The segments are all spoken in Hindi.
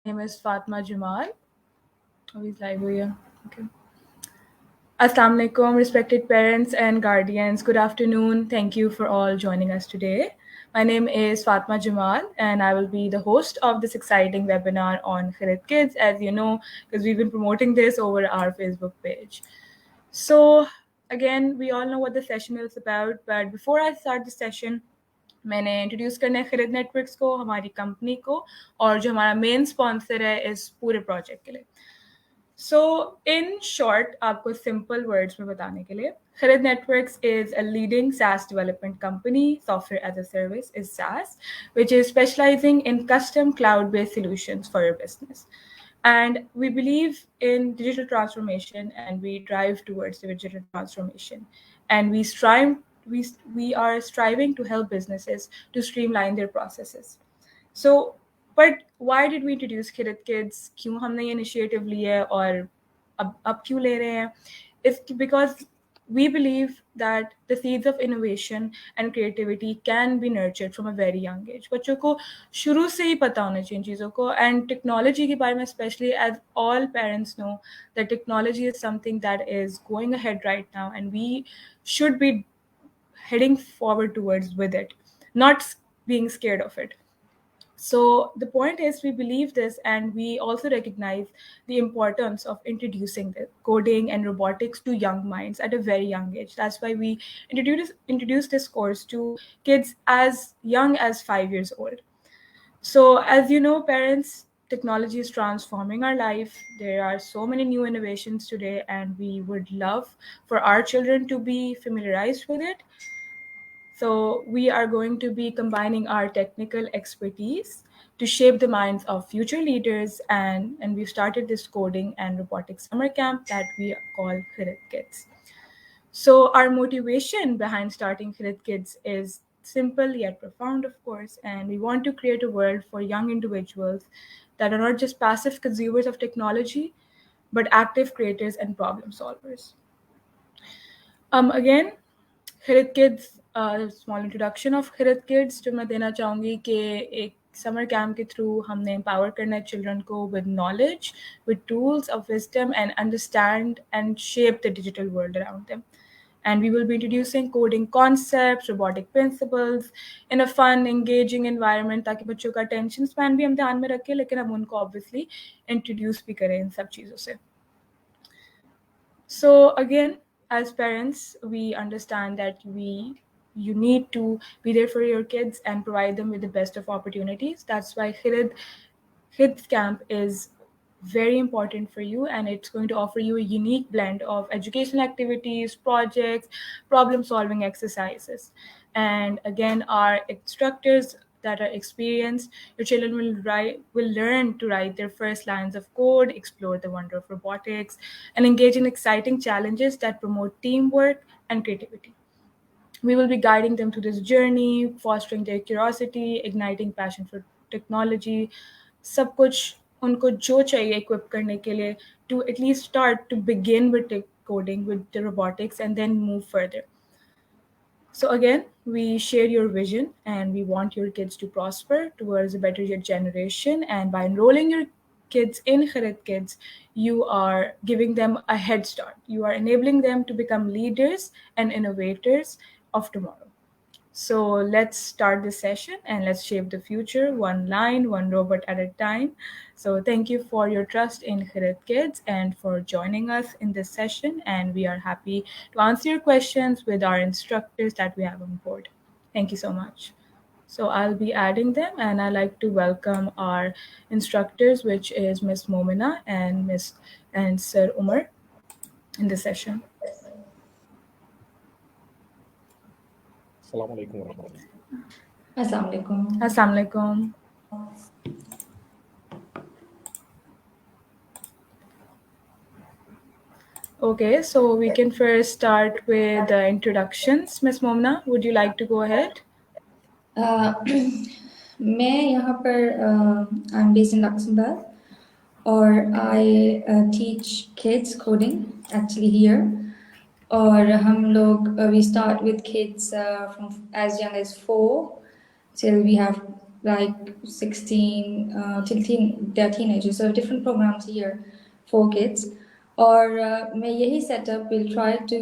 name is Fatma Jamal. Oh, he's live over here. Okay. Assalamu alaikum, respected parents and guardians. Good afternoon. Thank you for all joining us today. My name is Fatma Jamal, and I will be the host of this exciting webinar on Kharid Kids, as you know, because we've been promoting this over our Facebook page. So, again, we all know what the session is about, but before I start the session, मैंने इंट्रोड्यूस करना है खरीद नेटवर्क्स को, हमारी कंपनी को, और जो हमारा मेन स्पॉन्सर है इस पूरे प्रोजेक्ट के लिए. सो इन शॉर्ट, आपको सिंपल वर्ड्स में बताने के लिए, Kharid Networks is a leading SaaS development company, software as a service is SaaS, which is specializing in custom cloud-based solutions for your business. And we believe in digital transformation, and we drive towards the digital transformation. And we are striving to help businesses to streamline their processes. So, but why did we introduce Kharid Kids? क्यों हमने ये initiative लिया है और अब क्यों ले रहे हैं? It's because we believe that the seeds of innovation and creativity can be nurtured from a very young age. बच्चों को शुरू से ही पता होना चाहिए चीज़ों को, and technology के बारे में especially, as all parents know that technology is something that is going ahead right now, and we should be heading forward towards with it, not being scared of it. So the point is, we believe this, and we also recognize the importance of introducing the coding and robotics to young minds at a very young age. That's why we introduced this course to kids as young as 5 years old. So as you know, parents, technology is transforming our life. There are so many new innovations today, and we would love for our children to be familiarized with it. So we are going to be combining our technical expertise to shape the minds of future leaders, and we've started this coding and robotics summer camp that we call Kharid Kids. So our motivation behind starting Kharid Kids is simple yet profound, of course, and we want to create a world for young individuals that are not just passive consumers of technology, but active creators and problem solvers. Again, Kharid Kids, small introduction of Kharid Kids जो मैं देना चाहूँगी कि एक summer camp के through हमने empower करना है children को with knowledge, with tools of wisdom, and understand and shape the digital world around them. And we will be introducing coding concepts, robotic principles in a fun, engaging environment ताकि बच्चों का attention span भी हम ध्यान में रखें, लेकिन हम उनको obviously introduce भी करें इन सब चीज़ों से. So again, as parents, we understand that you need to be there for your kids and provide them with the best of opportunities. That's why Kids Camp is very important for you, and it's going to offer you a unique blend of educational activities, projects, problem solving exercises. And again, our instructors that are experienced, your children will learn to write their first lines of code, explore the wonder of robotics, and engage in exciting challenges that promote teamwork and creativity. We will be guiding them through this journey, fostering their curiosity, igniting passion for technology, सब कुछ उनको जो चाहिए equip करने के लिए, to at least start to begin with coding, with the robotics, and then move further. So again, we share your vision, and we want your kids to prosper towards a better generation. And by enrolling your kids in Kharid Kids, you are giving them a head start. You are enabling them to become leaders and innovators of tomorrow. So let's start the session, and let's shape the future one line, one robot at a time. So thank you for your trust in Kharid Kids and for joining us in this session. And we are happy to answer your questions with our instructors that we have on board. Thank you so much. So I'll be adding them, and I'd like to welcome our instructors, which is Miss Momina and Sir Umar in this session. Assalamu alaikum warahmatullah. Assalamu alaikum. Assalamu alaikum. Okay, so we can first start with the introductions. Miss Momna, would you like to go ahead? मैं यहाँ पर I'm based in Luxembourg, और I teach kids coding actually here. और हम लोग we start with kids from as young as 4 till we have like 16 till they're teenagers. So different programs here for kids. और मैं यही setup will try to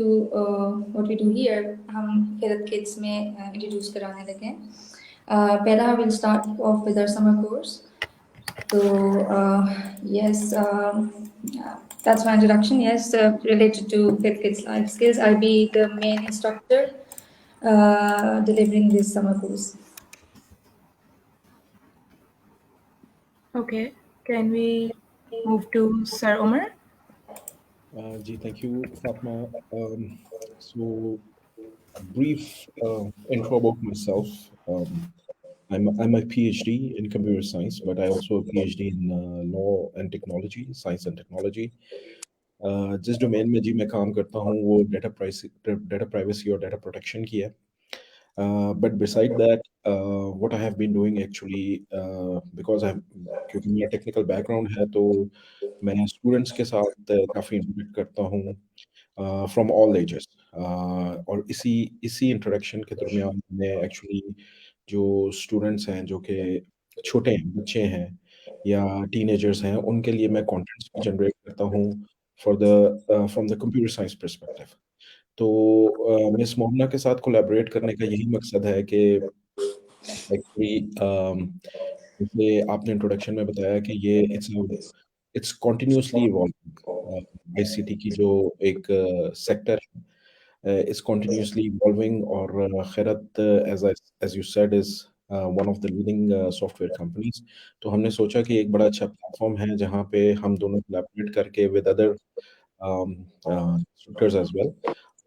what we do here हम फिर kids में introduce कराने लगे हैं. पहला we'll start off with our summer course. So yes, that's my introduction. Yes, related to Fit Kids Life Skills, I'll be the main instructor delivering this summer course. Okay, can we move to Sir Umar? Thank you, Fatma. So, a brief intro about myself. I'm a PhD in computer science, but I also have a PhD in law and technology, science and technology. जिस डोमेन में जी मैं काम करता हूँ वो डेटा प्राइवेसी और डेटा प्रोटेक्शन की है. But beside that, what I have been doing actually, because क्योंकि मेरा टेक्निकल बैकग्राउंड है तो मैं स्टूडेंट्स के साथ काफ़ी इंटरेक्ट करता हूँ फ्रॉम ऑल एजेस. और इसी इसी इंट्रोडक्शन के दरमियान मैं एक्चुअली जो स्टूडेंट्स हैं जो कि छोटे हैं, बच्चे हैं या टीनेजर्स हैं, उनके लिए मैं कंटेंट्स भी जनरेट करता हूँ for the from the computer science perspective. तो मिस मोहना के साथ कोलैबोरेट करने का यही मकसद है कि एक्चुअली जैसे आपने इंट्रोडक्शन में बताया कि ये इट्स कॉन्टिन्यूसली इवॉल्विंग. आईसीटी की जो एक सेक्टर है इज कॉन्टिन्यूसली इवॉल्विंग. और Khairat as you said is one of the leading software companies. तो हमने सोचा कि एक बड़ा अच्छा प्लेटफॉर्म है जहाँ पे हम दोनों कोलैबोरेट करके with other instructors as well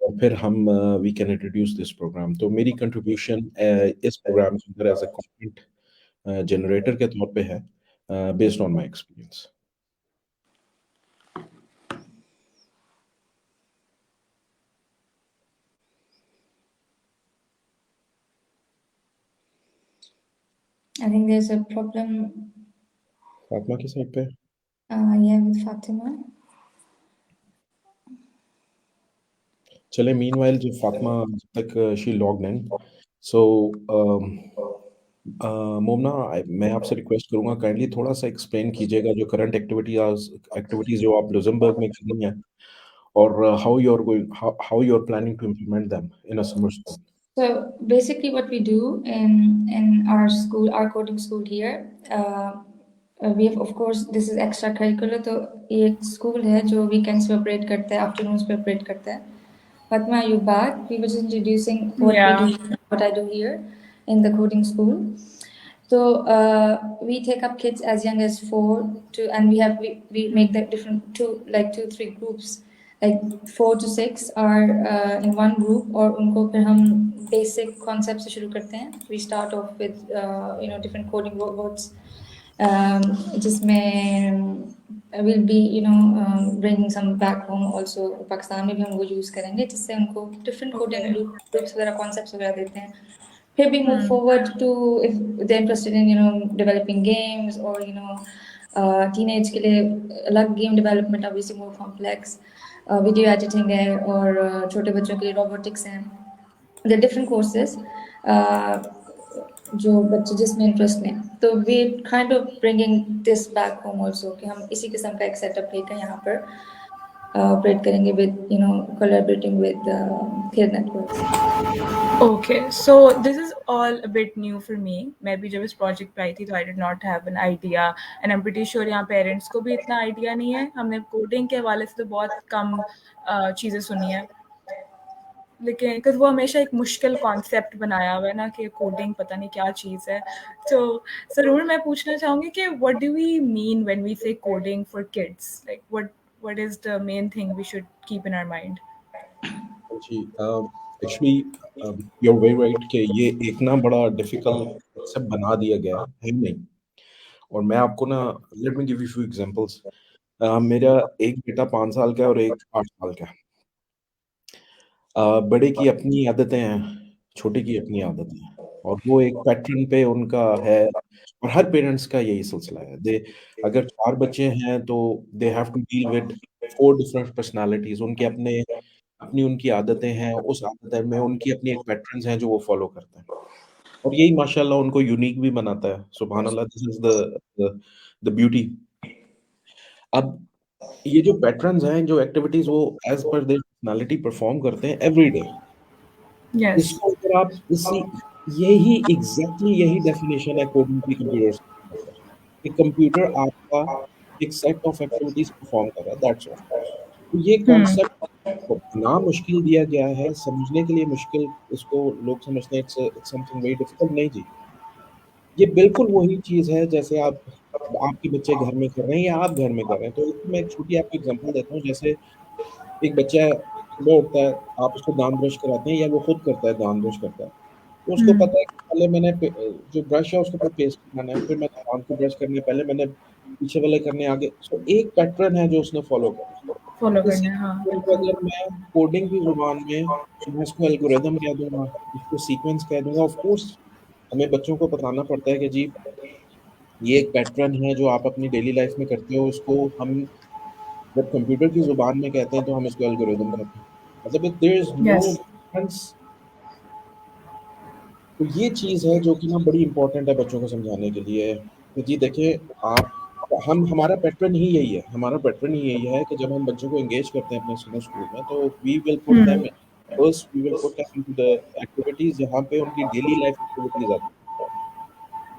और फिर हम we can introduce this program. तो मेरी कंट्रीब्यूशन इस प्रोग्राम के अंदर एज अ कंटेंट जनरेटर के तौर पे है based on my experience. I think there's a problem. Fatima की साइड पे Yeah, with Fatima. चले मीनवाइल जो फातिमा जब तक शी लॉग्ड इन. सो मोमना मैं आपसे रिक्वेस्ट करूंगा काइंडली थोड़ा सा एक्सप्लेन कीजिएगा जो करंट एक्टिविटीज जो आप लुक्समबर्ग में कर रही हैं और how you are planning to implement them in a summer school. So basically, what we do in our school, our coding school here, we have, of course, this is extracurricular. तो एक school है जो weekends पे operate करता है, afternoons पे operate करता है. Fatma, are you back? We were just introducing what Yeah. we do, what I do here in the coding school. So we take up kids as young as 4 to, and we make the different two, 3 groups. Like 4 to 6 are in one group और उनको फिर हम basic concepts से शुरू करते हैं. We start off with different coding words. जिसमें will be bringing some back home also. Pakistan में भी हम वो यूज़ करेंगे जिससे उनको different coding groups वगैरह concepts वगैरह देते हैं. Here we move forward to if they're interested in developing games or teenage के लिए अलग game development obviously more complex. Video editing है और छोटे बच्चों के लिए robotics हैं. There are different courses जो बच्चे जिसमें इंटरेस्ट लें. तो we kind of bringing this back home also कि हम इसी किस्म का एक सेटअप लेकर यहाँ पर ऑपरेट करेंगे with collaborating with kid networks. Okay, so this is all a bit new for me. मैं भी जब इस project पे आई थी तो I did not have an idea and I'm pretty sure यहाँ parents को भी इतना idea नहीं है. हमने coding के हवाले से तो बहुत कम चीज़ें सुनी है. लेकिन बिकॉज वो हमेशा एक मुश्किल कॉन्सेप्ट बनाया हुआ है ना कि कोडिंग पता नहीं क्या चीज़ है. तो ज़रूर मैं पूछना चाहूँगी कि what do we mean when we say coding for kids. Like what is the main thing we should keep in our mind. जी actually you are very right कि ये एक ना बड़ा डिफिकल्ट कॉन्सेप्ट बना दिया गया है नहीं. और मैं आपको ना let me give you few examples. मेरा एक बेटा 5 साल का है और एक 8 साल का है. बड़े की अपनी आदतें हैं, छोटे की अपनी आदतें हैं और वो एक पैटर्न पे उनका है और हर पेरेंट्स का यही सिलसिला है. दे अगर 4 बच्चे हैं तो they have to deal with 4 different personalities. उनके अपनी उनकी आदतें हैं, उस आदतें में उनकी अपनी एक पैटर्न्स हैं जो वो फॉलो करते हैं. और यही माशाल्लाह उनको यूनिक भी बनाता है। सुभान अल्लाह, दिस इज द ब्यूटी। अब ये जो पैटर्न्स हैं, जो एक्टिविटीज वो as per there personality perform करते हैं एवरी डे, यस। इसको अगर आप इसी यही एग्जैक्टली यही डेफिनेशन है कोडिंग की कंप्यूटर के अंदर, कि कंप्यूटर आपका एक सेट ऑफ एक्टिविटीज परफॉर्म कर रहा है, दैट्स ऑल। तो ये कॉन्सेप्ट ना मुश्किल दिया गया है समझने के लिए, मुश्किल इसको लोग समझते हैं इट्स समथिंग वेरी डिफिकल्ट, नहीं जी। ये बिल्कुल वही चीज है जैसे आप आपके बच्चे घर में कर रहे हैं या आप घर में कर रहे हैं। तो इसमें मैं एक छोटी आपको एग्जांपल देता हूँ। जैसे एक बच्चा सुबह उठता है, आप उसको दांत ब्रश कराते हैं या वो खुद करता है, दांत ब्रश करता है, तो उसको पता है कि पहले मैंने जो ब्रश है उसको पहले पेस्ट बनाना है, फिर मैंने दांत को ब्रश करने पहले मैंने पीछे वाले करने आगे। सो एक पैटर्न है जो उसने फॉलो करना है। फॉलो इसी करना है, हाँ पैटर्न को बिल्कुल। अगर मैं कोडिंग की जुबान में मैं इसको एल्गोरिदम कह दूंगा, इसको सीक्वेंस कह दूंगा, ऑफ कोर्स हमें बच्चों को बताना पड़ता है कि जी ये एक पैटर्न है जो आप अपनी डेली लाइफ में करते हो। इसको हम जब कंप्यूटर की जुबान में कहते हैं तो हम इसको एल्गोरिदम कहते हैं। मतलब there is no yes. Difference. तो ये चीज़ है जो कि ना बड़ी इंपॉर्टेंट है बच्चों को समझाने के लिए कि जी देखिए, आप हम हमारा पैटर्न ही यही है, हमारा पैटर्न ही यही है कि जब हम बच्चों को एंगेज करते हैं अपने समर स्कूल में, तो we will put them first, we will put them into the activities जहाँ पे उनकी डेली लाइफ एक्टिविटीज आती हैं,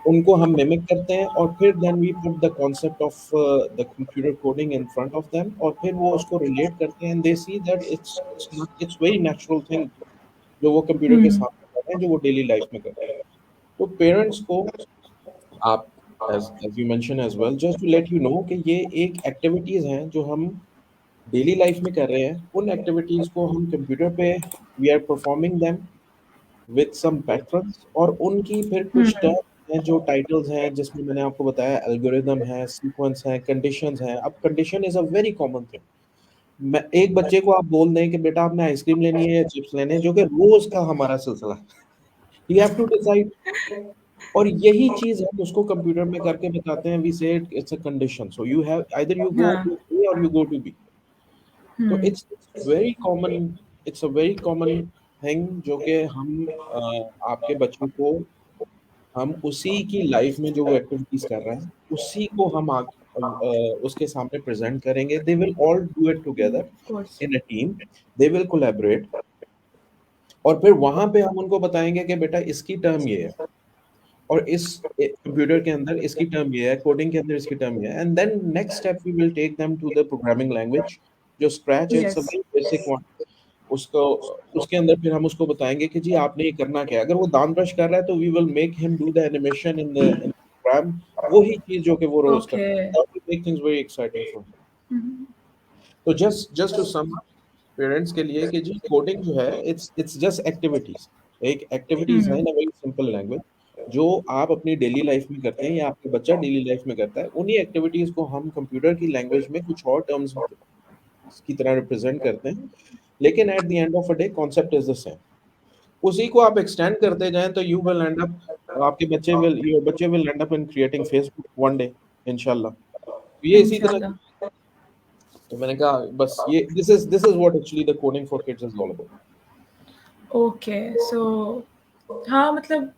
उनको हम मिमिक करते हैं, और फिर then we put the concept of the computer coding in front of them, और फिर वो उसको रिलेट करते हैं and they see that it's very natural thing जो वो कंप्यूटर के सामने कर रहे हैं, जो वो डेली लाइफ में कर रहे हैं। तो पेरेंट्स को आप as you mention as well, just to let you know कि ये एक एक्टिविटीज हैं जो हम डेली लाइफ में कर रहे हैं। उन एक्टिविटीज को हम कंप्यूटर पे we are performing them with some patterns, और उनकी फिर कुछ टर्म्स हैं जो टाइटल्स हैं, जिसमें मैंने आपको बताया एल्गोरिदम है, सीक्वेंस है, कंडीशंस हैं। अब condition is a very common thing. मैं एक बच्चे को आप बोल दें कि बेटा आपने आइसक्रीम लेनी है या चिप्स लेने हैं, जो कि रोज का हमारा सिलसिला है, यू हैव टू डिसाइड। और यही चीज हम उसको कंप्यूटर में करके बताते हैं, वी से it's a condition, so you have either you go हाँ। टू ए और यू गो टू बी। तो it's very common, it's a very common thing जो कि हम आपके बच्चों को हम उसी की लाइफ में जो वो एक्टिविटीज कर रहे हैं उसी को हम उसके सामने प्रेजेंट करेंगे। They will all do it together of course. In a team, they will collaborate, और फिर वहां पे हम उनको बताएंगे कि बेटा इसकी टर्म ये है, और इस कंप्यूटर के अंदर इसकी टर्म ये है, कोडिंग के अंदर इसकी टर्म ये है, and then next step we will take them to the programming language जो स्क्रैच है, it's a yes. Very basic one. उसको उसके अंदर फिर हम उसको बताएंगे कि जी आपने ये करना क्या है। अगर वो दांत ब्रश कर रहा है तो we will make him do the animation in program, वही चीज जो कि वो रोज ओके। करता है। That will make things very exciting for. तो just just to some parents के लिए कि जी कोडिंग जो है इट्स जस्ट एक्टिविटीज, एक एक्टिविटीज है in a very simple language जो आप अपनी डेली लाइफ में करते हैं या आपका बच्चा डेली लाइफ में करता है। उन्हीं एक्टिविटीज को हम कंप्यूटर की लैंग्वेज में कुछ और टर्म्स की तरह रिप्रेजेंट करते हैं, लेकिन eight the end of a day concept is the same. उसी को आप एक्सटेंड करते जाएं तो यू विल एंड अप, आपके बच्चे विल योर बच्चे will and up in creating Facebook one day इंशाल्लाह। तो ये इसी तरह। इंशाल्लाह। तो मैंने कहा बस ये this is what actually the coding for kids is all about. Okay. So हाँ, मतलब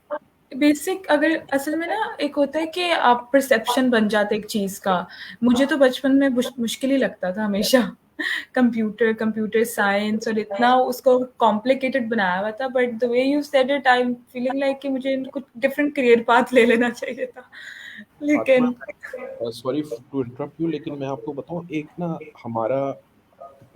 बेसिक, अगर असल में ना एक होता है कि आप परसेप्शन बन जाते एक चीज़ का। मुझे तो बचपन में मुश्किल ही लगता था हमेशा कंप्यूटर साइंस, और इतना उसको कॉम्प्लिकेटेड बनाया हुआ था, but the way you said it I am feeling like कि मुझे कुछ डिफरेंट करियर पाथ ले लेना चाहिए था, फातिमा, लेकिन सॉरी टू इंटरप्ट यू, लेकिन मैं आपको बताऊं एक ना हमारा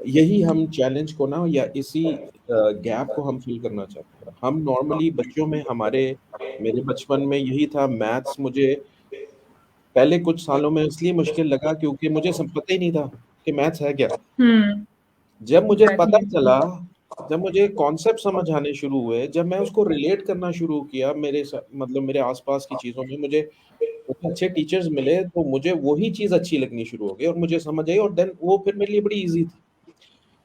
यही हम चैलेंज को ना या इसी गैप को हम फिल करना चाहते हैं। हम नॉर्मली बच्चों में हमारे मेरे बचपन में यही था, मैथ्स मुझे पहले कुछ सालों में इसलिए मुश्किल लगा क्योंकि मुझे सब पता ही नहीं था कि मैथ्स है क्या। जब मुझे पता एग्जैक्टली। चला, जब मुझे कॉन्सेप्ट समझ आने शुरू हुए, जब मैं उसको रिलेट करना शुरू किया मतलब मेरे आसपास की चीजों में, मुझे अच्छे टीचर्स मिले तो मुझे वही चीज अच्छी लगनी शुरू हो गई और मुझे समझ आई, और देन वो फिर मेरे लिए बड़ी इजी थी।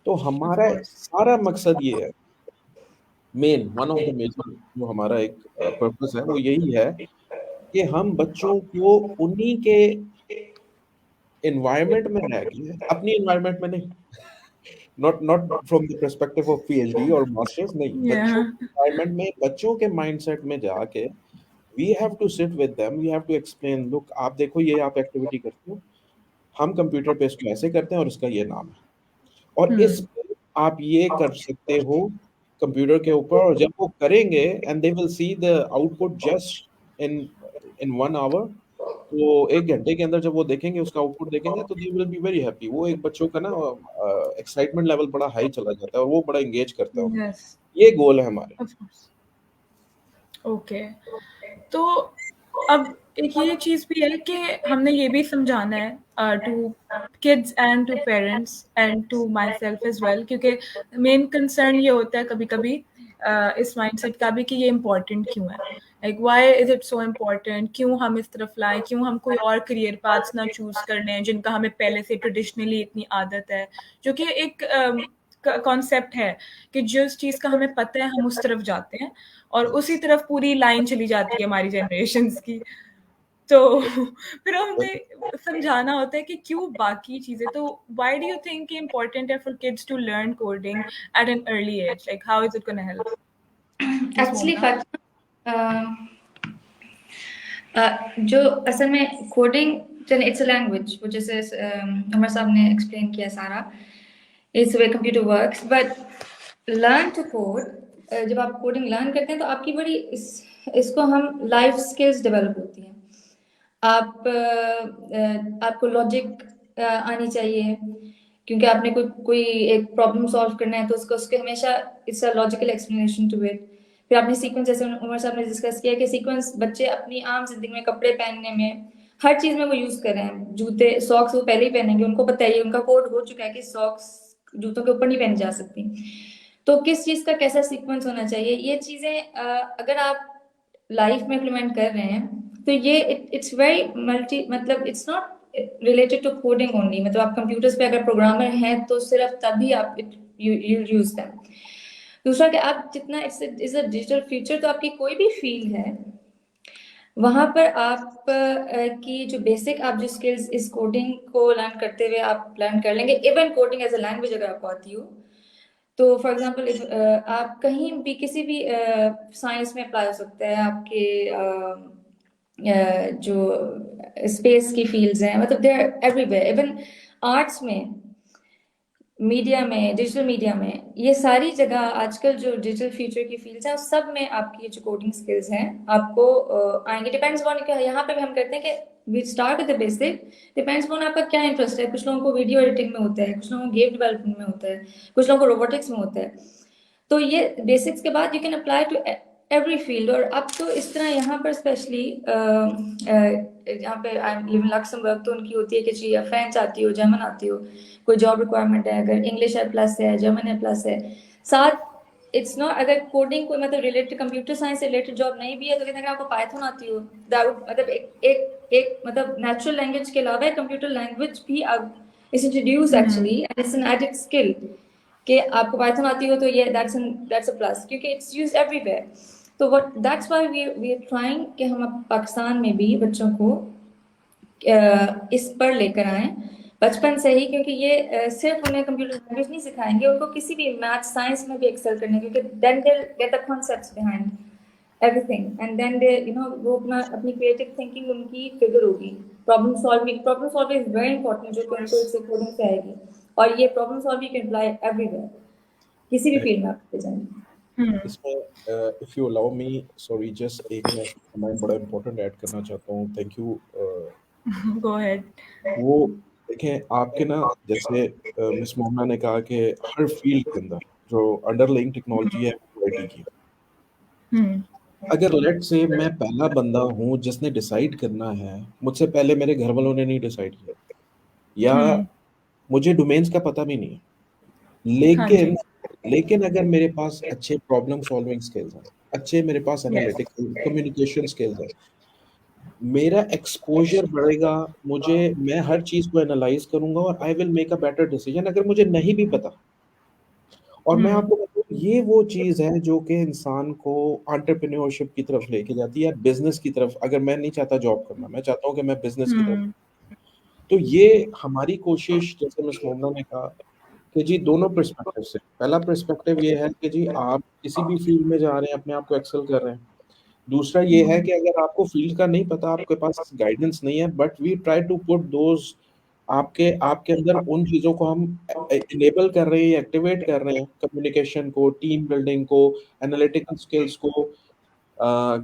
तो ऑफ हमारा कोर्स। सारा मकसद ये है, main one of the major जो हमारा एक पर्पस है वो यही है कि हम बच्चों को उन्हीं के एनवायरनमेंट में रह के, अपनी एनवायरनमेंट में नहीं, not from the perspective of PhD और मास्टर्स, नहीं, बच्चों Yeah. के environment में, बच्चों के माइंडसेट में जाके we have to sit with them, we have to explain, look आप देखो ये आप एक्टिविटी करते हो, हम कंप्यूटर पे इसको ऐसे करते हैं और इसका ये नाम है, और इस Hmm. पे आप ये कर सकते हो कंप्यूटर के ऊपर, और जब वो करेंगे and they will see the output just in in 1 hour, तो 1 घंटे के अंदर जब वो देखेंगे, उसका आउटपुट देखेंगे, तो they will be very happy. वो एक बच्चों का ना एक्साइटमेंट लेवल बड़ा हाई चला जाता है और वो बड़ा एंगेज करता है उनको। Yes, ये गोल है हमारे। of course. Okay. तो अब एक ये चीज़ भी है कि हमने ये भी समझाना है to kids and to parents and to myself as well, क्योंकि मेन कंसर्न ये होता है कभी कभी इस माइंडसेट का भी कि ये इम्पोर्टेंट क्यों है, like why is it so important, क्यों हम इस तरफ लाएं, क्यों हम कोई और करियर पाथ्स ना चूज करने हैं जिनका हमें पहले से ट्रेडिशनली इतनी आदत है, जो कि एक कॉन्सेप्ट है कि जिस चीज़ का हमें पता है हम उस तरफ जाते हैं और उसी तरफ पूरी लाइन चली जाती है हमारी जनरेशन्स की। तो फिर हमें समझाना होता है कि क्यों बाकी चीज़ें, तो why do you think important है for kids to learn coding at an early age, like how is it gonna help? Actually जो असल में कोडिंग, चलिए इट्स अ लैंग्वेज, वो जैसे अमर साहब ने एक्सप्लेन किया सारा, it's way computer works, but learn to code, जब आप कोडिंग लर्न करते हैं तो आपकी बड़ी इसको हम लाइफ स्किल्स डेवलप होती हैं। आपको लॉजिक आनी चाहिए, क्योंकि आपने कोई एक प्रॉब्लम सॉल्व करना है तो उसके हमेशा it's a logical explanation to it. फिर आपने सीक्वेंस, जैसे उमर साहब ने डिस्कस किया कि सीक्वेंस बच्चे अपनी आम जिंदगी में कपड़े पहनने में हर चीज में वो यूज कर रहे हैं। जूते सॉक्स वो पहले ही पहनेंगे, उनको पता है, उनका कोड हो चुका है कि सॉक्स जूतों के ऊपर नहीं पहनी जा सकती। तो किस चीज का कैसा सीक्वेंस होना चाहिए, ये चीजें अगर आप लाइफ में इम्प्लीमेंट कर रहे हैं तो ये इट्स वेरी मल्टी, मतलब it's not related to coding only, मतलब आप कंप्यूटर्स पे अगर प्रोग्रामर हैं तो सिर्फ तभी आप यू यूज दैम। दूसरा कि आप जितना इट्स अ डिजिटल फ्यूचर, तो आपकी कोई भी फील्ड है वहां पर आप की जो बेसिक आप जो स्किल्स इस कोडिंग को लर्न करते हुए आप लर्न कर लेंगे। Even coding as a language अगर आपको आती हो तो फॉर एग्जांपल आप कहीं भी किसी भी साइंस में अप्लाई हो सकता है, आपके जो स्पेस की फील्ड्स हैं, मतलब they are everywhere. Even arts में, मीडिया में, डिजिटल मीडिया में, ये सारी जगह आजकल जो डिजिटल फ्यूचर की फील्ड्स हैं उस सब में आपकी जो कोडिंग स्किल्स हैं आपको आएंगे। डिपेंड्स ऑन, यहाँ पे भी हम करते हैं कि we start with the basic, depends on आपका क्या इंटरेस्ट है। कुछ लोगों को वीडियो एडिटिंग में होता है, कुछ लोगों को गेम डेवलपमेंट में होता है, कुछ लोगों को रोबोटिक्स में होता है। तो ये बेसिक्स के बाद you can apply to every field. और अब तो इस तरह यहाँ पर स्पेशली यहाँ पे आई लिव इन लक्समबर्ग, तो उनकी होती है कि जी फ्रेंच आती हो, जर्मन आती हो, कोई जॉब रिक्वायरमेंट है, अगर इंग्लिश है प्लस है, जर्मन है प्लस है, साथ इट्स नॉट, अगर कोडिंग कोई मतलब रिलेटेड कंप्यूटर साइंस से रिलेटेड जॉब नहीं भी है तो कहते हैं कि आपको पाइथन आती हो, मतलब एक मतलब नेचुरल लैंग्वेज के अलावा कंप्यूटर लैंग्वेज भी अब it's introduce actually, and it's an added skill कि आपको पाइथन आती हो तो ये दैट्स अ प्लस, क्योंकि इट्स यूज्ड एवरीवेयर। तो what that's why we are trying कि हम अब पाकिस्तान में भी बच्चों को इस पर लेकर आए बचपन से ही, क्योंकि ये सिर्फ उन्हें कंप्यूटर लैंग्वेज नहीं सिखाएंगे, उनको किसी भी मैथ साइंस में भी एक्सेल करने, क्योंकि then they get the concepts behind everything, and then they वो अपनी क्रिएटिव थिंकिंग उनकी फिगर होगी। Problem solving is very important, जो कि उनको इससे कोडिंग से आएगी। और ये problem solving can apply everywhere, किसी भी फील्ड में आप ले जाएंगे। इसमें if you allow me, sorry, just एक मैं कमेंट बड़ा इंपॉर्टेंट ऐड करना चाहता हूँ, थैंक यू। Go ahead. वो देखें आपके ना, जैसे मिस मोहना ने कहा कि हर फील्ड के अंदर जो अंडरलाइंग टेक्नोलॉजी है वो आईटी की है। अगर लेट से मैं पहला बंदा हूँ जिसने डिसाइड करना है, मुझसे पहले मेरे घर वालों ने नहीं डिसाइड किया, या मुझे डोमेन्स का पता भी नहीं है, लेकिन अगर मेरे पास अच्छे प्रॉब्लम सॉल्विंग स्किल्स हैं, अच्छे मेरे पास एनालिटिकल कम्युनिकेशन स्किल्स हैं, मेरा एक्सपोजर बढ़ेगा, मैं हर चीज को एनालाइज करूंगा और I will make a better decision अगर मुझे नहीं भी पता। और मैं आपको बताऊं, ये वो चीज है जो कि इंसान को एंटरप्रेन्योरशिप की तरफ लेके जाती है, बिजनेस की तरफ। अगर मैं नहीं चाहता जॉब करना, मैं चाहता हूँ कि मैं बिजनेस की तरफ, तो ये हमारी कोशिश, जैसे मिस मोमना ने कहा कि जी दोनों पर्सपेक्टिव से, पहला पर्सपेक्टिव ये है कि जी आप किसी भी फील्ड में जा रहे हैं, अपने आप को एक्सेल कर रहे हैं। दूसरा ये है कि अगर आपको फील्ड का नहीं पता, आपके पास गाइडेंस नहीं है, but we try to put those, आपके आपके अंदर उन चीज़ों को हम इनेबल कर रहे हैं, एक्टिवेट कर रहे हैं, कम्युनिकेशन को, टीम बिल्डिंग को, एनालिटिकल स्किल्स को,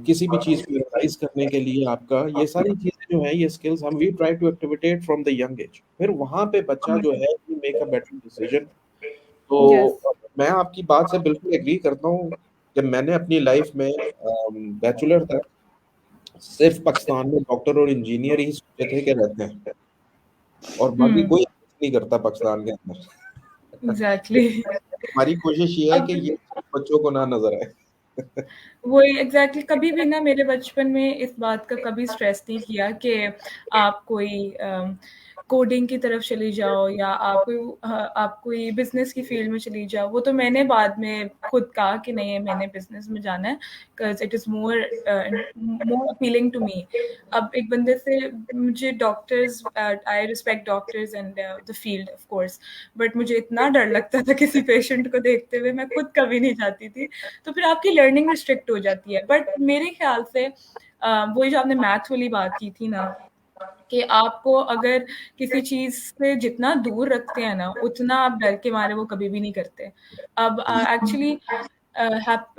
किसी भी चीज़ को एनालाइज करने के लिए आपका, ये सारी चीज़ें जो है, ये स्किल्स हम we try to activate from the young age. फिर वहाँ पे बच्चा जो है make a better decision. Yes. तो मैं आपकी बात से बिल्कुल एग्री करता हूँ। जब मैंने अपनी लाइफ में बैचलर तक सिर्फ पाकिस्तान में डॉक्टर और इंजीनियर ही सोचे थे कि रहते हैं, और बाकी कोई नहीं करता पाकिस्तान के अंदर। एग्जैक्टली। हमारी कोशिश ये है अब कि ये बच्चों को ना नजर आए। वही एग्जैक्टली, कभी भी ना मेरे बचपन में इस बात का कभी स्ट्रेस नहीं किया कि आप कोई कोडिंग की तरफ चली जाओ या आप कोई बिजनेस की फील्ड में चली जाओ। वो तो मैंने बाद में खुद कहा कि नहीं, मैंने बिजनेस में जाना है, because it is more appealing to me. अब एक बंदे से मुझे doctors, I respect doctors and the field of course, but मुझे इतना डर लगता था किसी पेशेंट को देखते हुए, मैं खुद कभी नहीं जाती थी। तो फिर आपकी लर्निंग रिस्ट्रिक्ट हो जाती है। बट मेरे ख्याल से वही जो आपने मैथ वाली बात की थी ना, कि आपको अगर किसी चीज से जितना दूर रखते हैं ना, उतना आप डर के मारे वो कभी भी नहीं करते। अब actually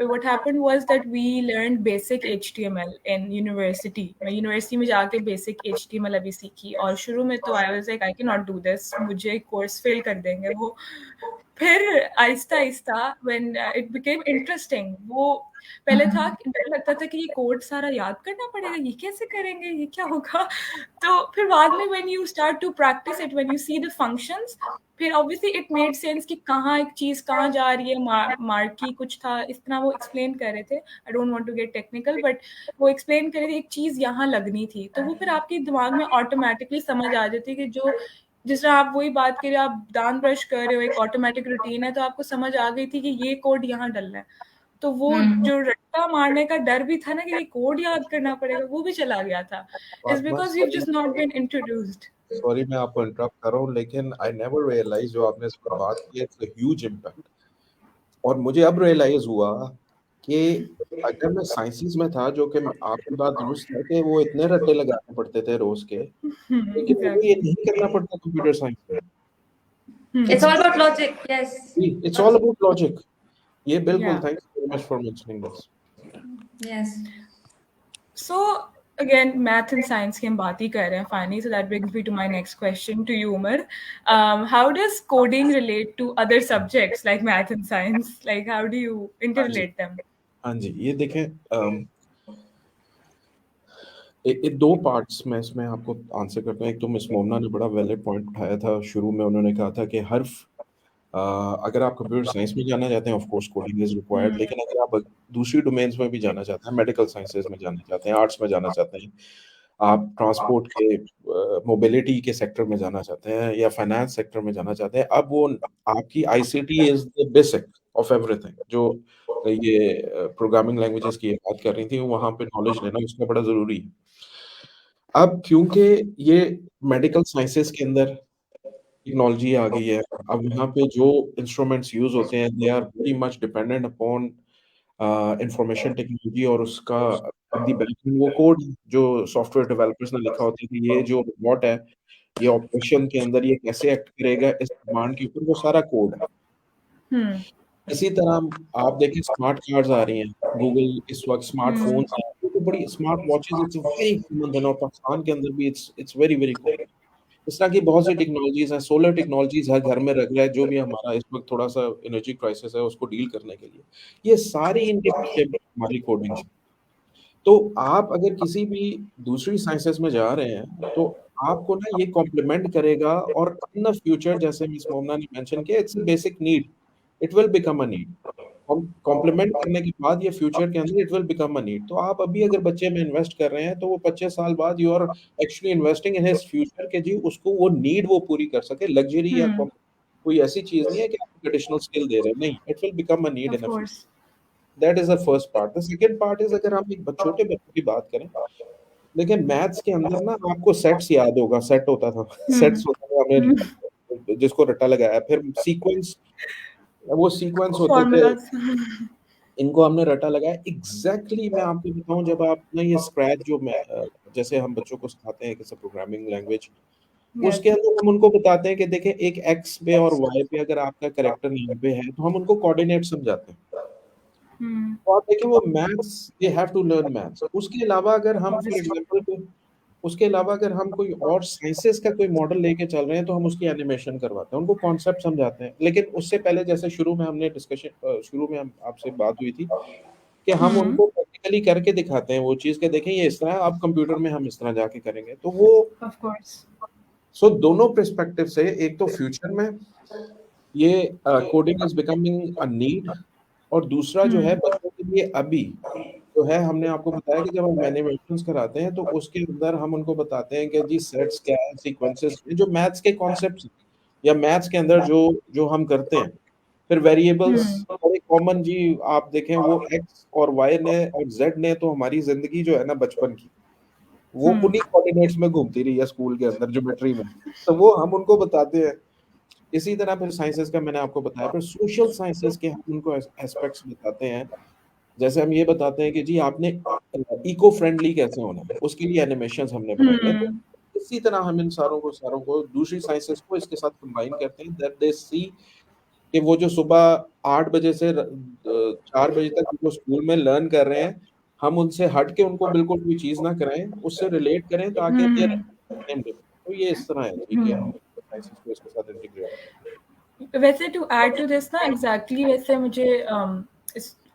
what happened was that we learned basic HTML in university. मैं यूनिवर्सिटी में जाके बेसिक HTML अभी सीखी, और शुरू में तो I was like I can not do this, मुझे कोर्स फेल कर देंगे वो। फिर Aahista Aahista when it became interesting, वो पहले था कि डर लगता था कि ये कोड सारा याद करना पड़ेगा, ये कैसे करेंगे, ये क्या होगा। तो फिर बाद में when you start to practice it, when you see the functions, फिर ऑब्वियसली इट मेड सेंस कि कहाँ एक चीज कहाँ जा रही है। मार्की कुछ था इस तरह, वो एक्सप्लेन कर रहे थे, I don't want to get technical, but वो एक्सप्लेन कर रहे थे एक चीज यहाँ लगनी थी, तो वो फिर आपके दिमाग में ऑटोमेटिकली समझ आ जाती है कि जो जिस तरह आप वही बात करिए, आप दांत ब्रश कर रहे हो, एक ऑटोमेटिक रूटीन है, तो आपको समझ आ गई थी कि ये कोड यहाँ डलना है। तो वो जो रट्टा मारने का डर भी था ना कि ये कोड याद करना पड़ेगा, वो भी चला गया था। It's Fatima, because you just not been introduced. Sorry मैं आपको इंटरप्ट कर रहा हूँ, लेकिन आई नेवर रियलाइज जो आपने इस पर बात की, इट्स अ ह्यूज इम्पैक्ट। और मुझे अब रियलाइज हुआ कि अगर मैं साइंसेस में था, जो कि आपकी बात दुरुस्त है कि वो इतने रट्टे लगाने पड़ते थे रोज के, लेकिन मुझे ये एग्जैक्टली। नहीं करना पड़ता कंप्यूटर साइंस में। It's it's all about logic. Yes. It's all about logic. ये बिल्कुल, yeah thanks very much for mentioning this. Yes. So again math and science की हम बात ही कर रहे हैं finally, so that brings me to my next question to you Umar. How does coding relate to other subjects like math and science, like how do you हाँ जी, इंटररिलेट देम? हाँ जी, ये देखें, दो पार्ट्स में इसमें आपको आंसर करता हूँ। एक तो मिस मोमना ने बड़ा वैलिड पॉइंट उठाया था शुरू में, उन्होंने कहा था कि हर अगर आप कंप्यूटर साइंस में जाना चाहते हैं, of course coding is required, लेकिन अगर आप दूसरी डोमेन्स में भी जाना चाहते हैं, मेडिकल साइंसेज में जाना चाहते हैं, आर्ट्स में जाना चाहते हैं, आप ट्रांसपोर्ट के मोबिलिटी के सेक्टर में जाना चाहते हैं, या फाइनेंस सेक्टर में जाना चाहते हैं, अब वो आपकी ICT is the basic of everything. जो ये प्रोग्रामिंग लैंग्वेजेस की बात कर रही थी, वहाँ पे नॉलेज लेना उसका बड़ा ज़रूरी है। अब क्योंकि ये मेडिकल साइंसेज के अंदर टेक्नोलॉजी आ गई है, अब यहाँ पे जो इंस्ट्रूमेंट्स यूज होते हैं, they are very much dependent upon information technology, और उसका दी बैकिंग वो कोड जो सॉफ्टवेयर डेवलपर्स ने लिखा होता है कि ये जो रोबोट है, ये ऑपरेशन के अंदर ये कैसे एक्ट करेगा, इस कमांड के ऊपर वो सारा कोड है। इसी तरह आप देखें, स्मार्ट कार्ड्स आ रही हैं, गूगल इस वक्त स्मार्टफोन्स हैं, वो तो बड़ी smart watches, it's very common then, और पाकिस्तान के अंदर भी it's it's very very common. इस तरह की बहुत सी टेक्नोलॉजीज हैं, सोलर टेक्नोलॉजीज हर घर में रख रहा है, जो भी हमारा इस वक्त थोड़ा सा एनर्जी क्राइसिस है उसको डील करने के लिए, ये सारी इनके पीछे हमारी कोडिंग है। तो आप अगर किसी भी दूसरी साइंसेस में जा रहे हैं, तो आपको ना ये कॉम्प्लीमेंट करेगा, और इन द फ्यूचर, जैसे मिस मोमना ने मेंशन किया, it's a basic need, it will become a need. Complement करने के बाद ये फ्यूचर के अंदर it will become a need. तो आप अभी अगर बच्चे में इन्वेस्ट कर रहे हैं, तो वो 25 साल बाद you are actually investing in his future, के जी उसको वो नीड वो पूरी कर सके। लग्जरी या कोई ऐसी चीज नहीं है कि आप एडिशनल स्किल दे रहे हैं, नहीं, it will become a need of in a future. Course. That is the first part. The second part is, अगर हम एक छोटे बच्चों की बात करें, लेकिन मैथ्स के अंदर ना आपको सेट्स याद होगा, सेट होता था, सेट्स होता था, हमें जिसको रट्टा लगाया, फिर सीक्वेंस, वो सीक्वेंस होते थे, फॉर्मूलाज। इनको हमने रटा लगाया। एग्जैक्टली मैं आपको बताऊं, जब आप ना ये स्क्रैच जो मैं जैसे हम बच्चों को सिखाते हैं किसी प्रोग्रामिंग लैंग्वेज, यस। उसके अंदर हम उनको बताते हैं कि देखें एक एक्स पे और वाई पे अगर आपका करेक्टर यहाँ पे है तो हम उनको कोऑर्डिनेट समझाते हैं। तो आप देखें वो maths, they have to learn maths. उसके अलावा अगर हम फॉर ऑब्वियसली। एग्जांपल, उसके अलावा अगर हम कोई और साइंसेस का कोई मॉडल लेके चल रहे हैं तो हम उसकी एनिमेशन करवाते हैं, उनको कॉन्सेप्ट समझाते हैं। लेकिन उससे पहले जैसे शुरू में हमने डिस्कशन, शुरू में हम आपसे बात हुई थी कि हम उनको प्रैक्टिकली करके दिखाते हैं वो चीज़ के, देखें ये इस तरह है, अब कंप्यूटर में हम इस तरह जाके करेंगे। तो वो ऑफ कोर्स। सो दोनों पर्सपेक्टिव से, एक तो फ्यूचर में ये coding is becoming a need, और दूसरा जो है बच्चों के लिए अभी जो है, हमने आपको बताया कि जब हम एनिमेशंस कराते हैं तो उसके अंदर हम उनको बताते हैं कि जी सेट्स क्या है, सीक्वेंसेस, जो मैथ्स के कॉन्सेप्ट्स या मैथ्स के अंदर जो जो हम करते हैं। फिर वेरिएबल्स बड़े कॉमन जी, आप देखें वो एक्स और वाई ने और जेड ने तो हमारी जिंदगी जो है ना बचपन की, वो उन्हीं कोऑर्डिनेट्स में घूमती रही है स्कूल के अंदर, ज्योमेट्री में। तो वो हम उनको बताते हैं। इसी तरह फिर साइंसेस का मैंने आपको बताया, फिर सोशल साइंसेस के हम उनको एस्पेक्ट्स बताते हैं। जैसे हम ये बताते हैं कि जी आपने इको फ्रेंडली कैसे होना है, उसके लिए एनिमेशंस हमने बनाई है। तो इसी तरह हम इन सारों को दूसरी साइंसेस को इसके साथ कंबाइन करते हैं, दैट दे सी कि वो जो सुबह 8 बजे से 4 बजे तक जो स्कूल में लर्न कर रहे हैं, हम उनसे हट के उनको बिल्कुल भी चीज़ ना कराएं, उससे रिलेट करें ताकि देर तो ये इस तरह है जी कि हम साइंसेस को इसके साथ इंटीग्रेट करें। वैसे टू ऐड टू दिस ना, एग्जैक्टली वैसे मुझे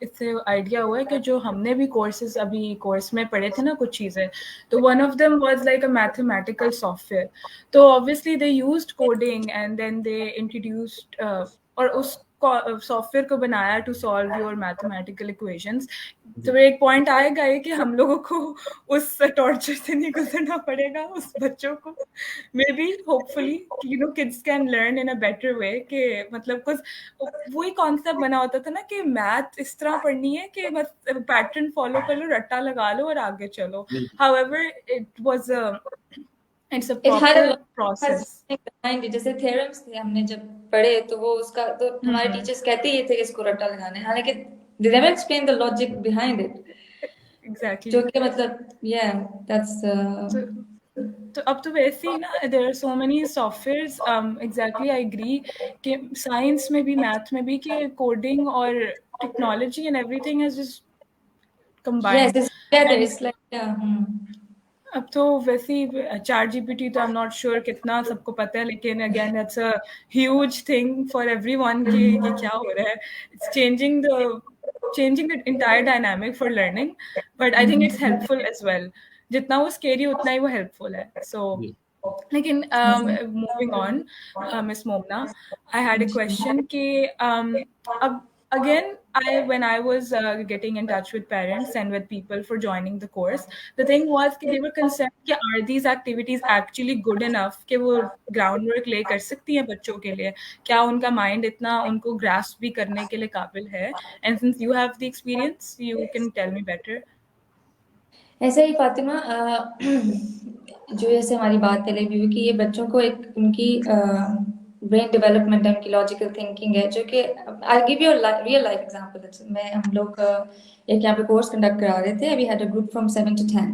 इससे आइडिया हुआ है कि जो हमने भी कोर्सेज अभी कोर्स में पढ़े थे ना कुछ चीज़ें, तो one of them was like a mathematical software. तो obviously they used coding and then they introduced और उस सॉफ्टवेयर को बनाया to solve your mathematical equations. तो एक पॉइंट आएगा ये कि हम लोगों को उस टॉर्चर से नहीं गुजरना पड़ेगा, उस बच्चों को may be hopefully kids can learn in a better way. कि मतलब कुछ वही कॉन्सेप्ट बना होता था ना कि मैथ इस तरह पढ़नी है कि बस पैटर्न फॉलो कर लो, रट्टा लगा लो और आगे चलो। However it was it's a it had proper process. Behind it. जैसे थ्योरम्स थे हमने जब पढ़े तो वो उसका तो हमारे टीचर्स कहते ही थे कि इसको रट्टा लगाना है, हालांकि they never explain the logic behind it, exactly. जो कि मतलब या दैट्स तो अब तो वैसे ही ना, there are so many softwares. Exactly I agree कि साइंस में भी मैथ में भी कि कोडिंग और technology and everything is just yes, combined. it's together, and it's like अब तो वैसे ही चैट जीपीटी तो आई एम नॉट श्योर कितना सबको पता है, लेकिन again that's a huge thing for everyone कि ये क्या हो रहा है। It's changing the entire dynamic for learning, but I think it's helpful as well. जितना वो स्केरी उतना ही वो हेल्पफुल है। सो लेकिन moving on, miss मोमना, I had a question कि अब again when I was getting in touch with parents and with people for joining the course, the thing was कि they were concerned कि are these activities actually good enough कि वो ground work ले कर सकती हैं बच्चों के लिए, क्या उनका mind इतना उनको grasp भी करने के लिए काबिल है। And since you have the experience, you can tell me better. ऐसा ही फातिमा, जो जैसे हमारी बात पहले भी हुई कि ये बच्चों को एक उनकी ब्रेन डेवलपमेंट है, उनकी लॉजिकल थिंकिंग है, जो कि I give you real life example. मैं हम लोग एक यहाँ पे कोर्स कंडक्ट करा रहे थे, we had a group from 7 to 10।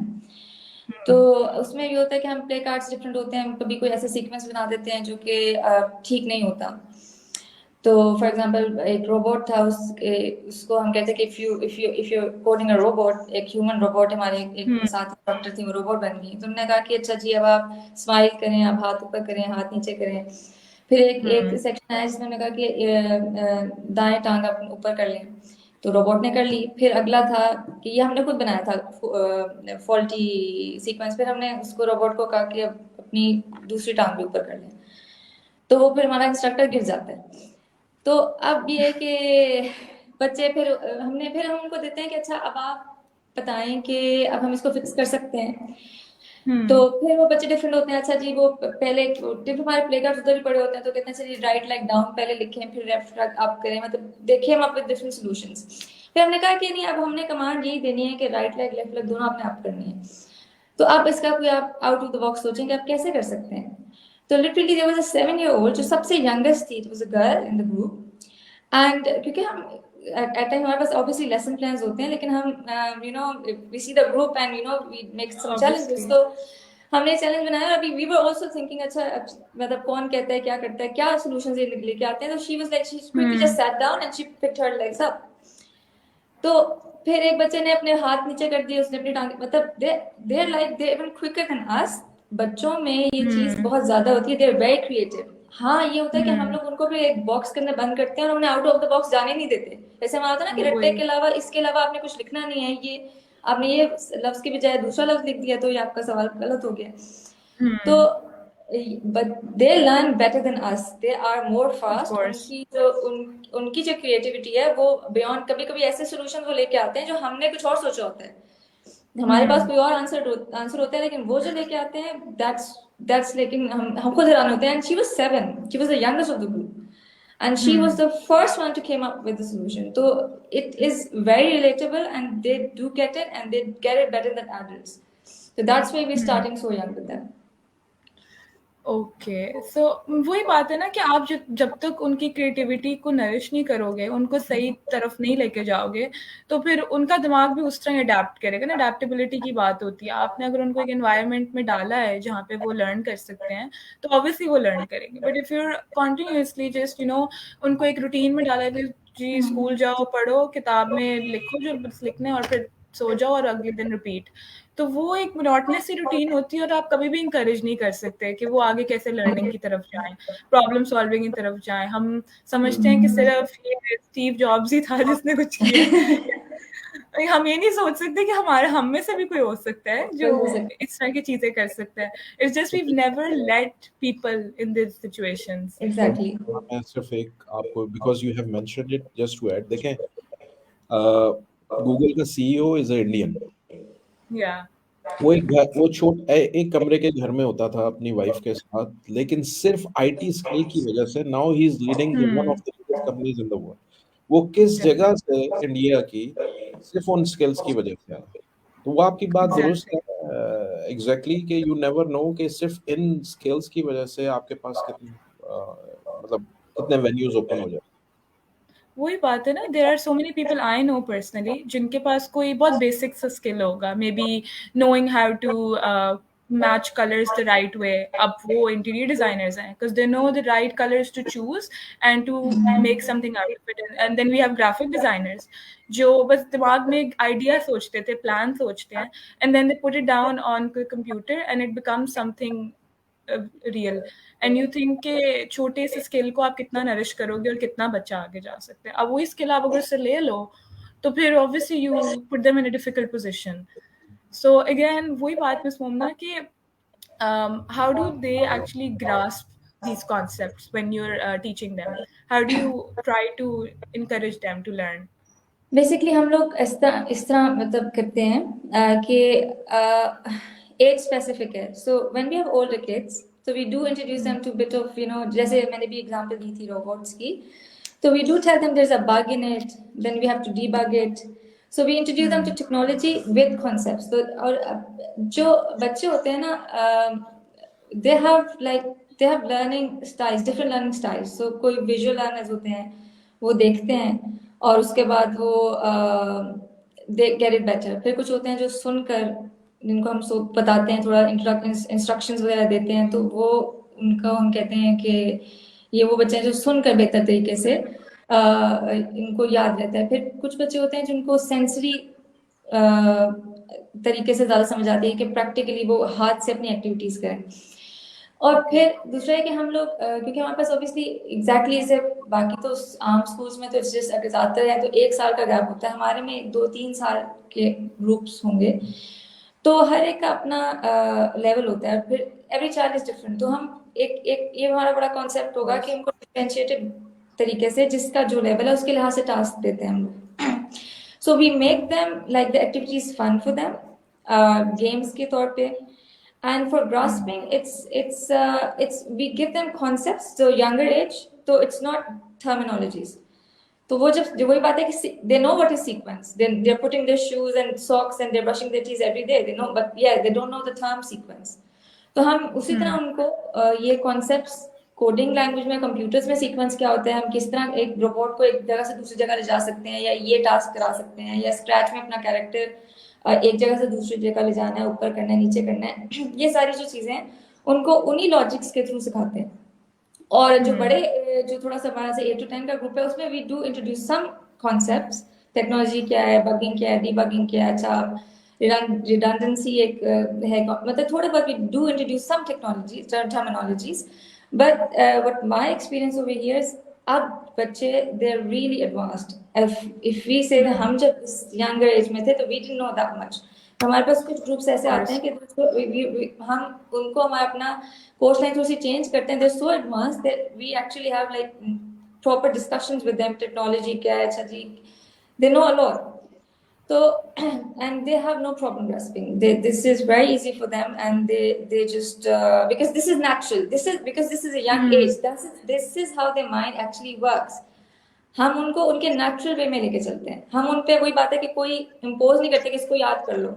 तो उसमें ये होता है कि हम प्ले कार्ड्स डिफरेंट होते हैं, कभी कोई ऐसे सीक्वेंस बना देते हैं जो कि ठीक नहीं होता। तो फॉर एग्जांपल एक रोबोट था, उसको हम कहते हैं कि if you coding a robot, एक ह्यूमन रोबोट, हमारे एक साथ डॉक्टर थी, वो रोबोट बन गई। तो उन्होंने कहा कि अच्छा जी अब आप स्माइल करें, आप हाथ ऊपर करें, हाथ नीचे करें। फिर एक सेक्शन आया जिसमें उन्होंने कहा कि दाएं टांग आप ऊपर कर लें, तो रोबोट ने कर ली। फिर अगला था कि ये हमने खुद बनाया था फॉल्टी सीक्वेंस, फिर हमने उसको रोबोट को कहा कि अब अपनी दूसरी टांग भी ऊपर कर लें, तो वो फिर हमारा इंस्ट्रक्टर गिर जाता है। तो अब ये है कि बच्चे फिर हम उनको देते हैं कि अच्छा अब आप बताएं कि अब हम इसको फिक्स कर सकते हैं। तो फिर वो बच्चे डिफरेंट होते हैं। अच्छा जी, वो पहले डिफरेंट हमारे प्ले कार्ड उधर भी पड़े होते हैं, तो कहते हैं चलिए राइट लेग डाउन पहले लिखें, फिर लेफ्ट लेग अप करें, मतलब देखिए हम अपने डिफरेंट सॉल्यूशंस। फिर हमने कहा कि नहीं, अब हमने कमांड यही देनी है कि राइट लेग लेफ्ट लेग दोनों आपने अप करनी है। तो अब इसका कोई आप आउट ऑफ द बॉक्स सोचेंगे आप कैसे कर सकते हैं। तो literally there was a 7-year-old जो सबसे यंगेस्ट थी, it was a girl in the group. And क्योंकि हम एट टाइम हमारे पास ऑब्वियसली लेसन प्लान्स होते हैं, लेकिन हम you know we see the group and you know we make some challenges. Obviously. तो हमने चैलेंज बनाया और अभी वी वर आल्सो थिंकिंग अच्छा मतलब कौन कहता है क्या करता है, क्या सॉल्यूशंस ये लेके आते हैं. तो she was like she quickly just sat down and she picked her legs up. तो फिर एक बच्चे ने अपने हाथ नीचे कर दिए, उसने अपनी टांग मतलब they are like they even quicker than us. बच्चों में ये चीज बहुत ज्यादा होती है, दे आर वेरी क्रिएटिव. हाँ ये होता है कि हम लोग उनको भी एक बॉक्स के अंदर बंद करते हैं और उन्हें आउट ऑफ द बॉक्स जाने नहीं देते. जैसे हमारा होता है ना कि रट्टे के अलावा इसके अलावा आपने कुछ लिखना नहीं है, ये आपने ये लफ्ज की बजाय दूसरा लफ्ज लिख दिया तो ये आपका सवाल गलत हो गया. तो but they learn better than us. They are more fast. उनकी जो क्रिएटिविटी है वो बियॉन्ड, कभी कभी ऐसे सॉल्यूशन वो लेके आते हैं जो हमने कुछ और सोचा होता है. हमारे पास कोई और आंसर होता है, लेकिन वो जो लेके आते हैं that's लेकिन हम खुद हैरान होते हैं. And she was 7. She was the youngest of the group. And she was the first one to came up with the solution. So it is very relatable and they do get it and they get it better than adults. So that's why we're starting so young with them. Okay, so वही बात है ना कि आप जब तक उनकी क्रिएटिविटी को नरिश नहीं करोगे, उनको सही तरफ नहीं लेके जाओगे, तो फिर उनका दिमाग भी उस तरह अडेप्ट करेगा ना. अडेप्टेबिलिटी की बात होती है. आपने अगर उनको एक एनवायरनमेंट में डाला है जहाँ पे वो लर्न कर सकते हैं, तो ऑब्वियसली वो लर्न करेंगे. But if you're continuously just उनको एक रूटीन में डाला है कि जी स्कूल जाओ, पढ़ो, किताब में लिखो जो बस लिखने और फिर सो जाओ और अगले दिन रिपीट, तो वो एक मोनोटोनस सी रूटीन होती है और आप कभी भी इंकरेज नहीं कर सकते कि वो आगे कैसे लर्निंग की तरफ जाएं, प्रॉब्लम सॉल्विंग की तरफ जाएं. हम समझते हैं कि सिर्फ ये स्टीव जॉब्स ही था जिसने कुछ किया. हम ये नहीं सोच सकते कि हम में से भी कोई हो सकता है जो इस तरह की चीजें कर सकता है. It's just we never let people in this situations. Exactly. मैं सिर्फ एक आपको because you have mentioned it just to add, देखें गूगल का सीईओ इज अ इंडियन. या वो एक कमरे के घर में होता था अपनी वाइफ के साथ, लेकिन सिर्फ आईटी स्किल की वजह से now he is leading one of the biggest companies in the world. वो किस जगह से इंडिया की सिर्फ उन स्किल्स की वजह से आया. तो वो आपकी बात दुरुस्त है एग्जैक्टली कि यू नेवर नो कि सिर्फ इन स्किल्स की वजह से आपके पास मतलब कितने वेन्यूज ओपन हो जाए. वही बात है ना. There are so many people I know personally जिनके पास कोई बहुत बेसिक सा स्किल होगा, maybe knowing how to match colors the right way. अब वो इंटीरियर डिजाइनर्स हैं because they know the right colors to choose and to make something out of it. And then we have graphic designers जो बस दिमाग में एक आइडिया सोचते थे, प्लान सोचते हैं, and then they put it down on the computer and it becomes something real. And you think के छोटे से स्किल को आप कितना नरिश करोगे और कितना बच्चा आगे जा सकते हैं. अब वही स्किल आप अगर से ले लो तो फिर obviously you put them in a difficult position. So again वही बात मिस मोमना कि how do they actually grasp these concepts when you're teaching them? How do you try to encourage them to learn? Basically हम लोग इस तरह मतलब करते हैं कि एज स्पेसिफिक है. So when we have older kids so we do introduce them to a bit of जैसे मैंने भी एग्जांपल दी थी रोबोट्स की. So we do tell them there's a bug in it, then we have to debug it. So we introduce them to technology with concepts. So और जो बच्चे होते हैं ना they have learning styles, different learning styles. So कोई visual learners होते हैं, वो देखते हैं और उसके बाद वो they get it better. फिर कुछ होते हैं जो सुनकर, जिनको हम बताते हैं, थोड़ा इंस्ट्रक्शंस वगैरह देते हैं, तो वो उनको हम कहते हैं कि ये वो बच्चे हैं जो सुनकर बेहतर तरीके से इनको याद रहता है. फिर कुछ बच्चे होते हैं जिनको सेंसरी तरीके से ज़्यादा समझ आती है कि प्रैक्टिकली वो हाथ से अपनी एक्टिविटीज़ करें. और फिर दूसरा है कि हम लोग क्योंकि हमारे पास ऑब्वियसली एग्जैक्टली जैसे बाकी तो आम स्कूल्स में तो जस्ट अगर ज़्यादातर है तो 1 साल का गैप होता है, हमारे में 2-3 साल के ग्रुप्स होंगे, तो हर एक का अपना लेवल होता है. फिर एवरी चाइल्ड इज डिफरेंट. तो हम एक ये हमारा बड़ा कॉन्सेप्ट होगा कि उनको डिफरेंशिएटेड तरीके से जिसका जो लेवल है उसके लिहाज से टास्क देते हैं हम लोग. So we make them like the activities fun for them, games के तौर पे. And for grasping, it's we give them concepts. So younger age, so it's not terminologies. तो वो जब वही बात है कि they know what is sequence. Then they're putting their shoes and socks and they're brushing their teeth every day. They know, but yeah, they don't know the term sequence. तो हम उसी तरह उनको ये कॉन्सेप्ट्स कोडिंग लैंग्वेज में, कंप्यूटर्स में सीक्वेंस क्या होता है, हम किस तरह एक रोबोट को एक जगह से दूसरी जगह ले जा सकते हैं, या ये टास्क करा सकते हैं, या स्क्रैच में अपना कैरेक्टर एक जगह से दूसरी जगह ले जाना है, ऊपर करना है, नीचे करना है, ये सारी जो चीजें हैं उनको उन्हीं लॉजिक्स के थ्रू सिखाते हैं। और जो बड़े जो थोड़ा सा 12 से 8 to 10 का ग्रुप है, उसमें we do introduce some concepts, technology क्या है, बगिंग क्या है, डीबगिंग क्या है, अच्छा रिडंडेंसी एक है, मतलब थोड़ा बहुत we do introduce some technology terminologies, but what my experience over here is अब बच्चे they are really advanced. If we say हम जब इस यंगर एज में थे तो we didn't know that much. हमारे पास कुछ ग्रुप्स ऐसे आते हैं कि हम उनको हमारा अपना कोर्स लाइन थोड़ी सी चेंज करते हैं, they so advance that we actually have like proper discussions with them, technology क्या है, अच्छा जी, they know a lot. So, and they have no problem grasping. This is very easy for them, and they just because this is natural. This is because this is a young age. This is how their mind actually works. हम उनको उनके नेचुरल वे में लेके चलते हैं। हम उन पे वही बात है कि कोई इम्पोज नहीं करते कि इसको याद कर लो,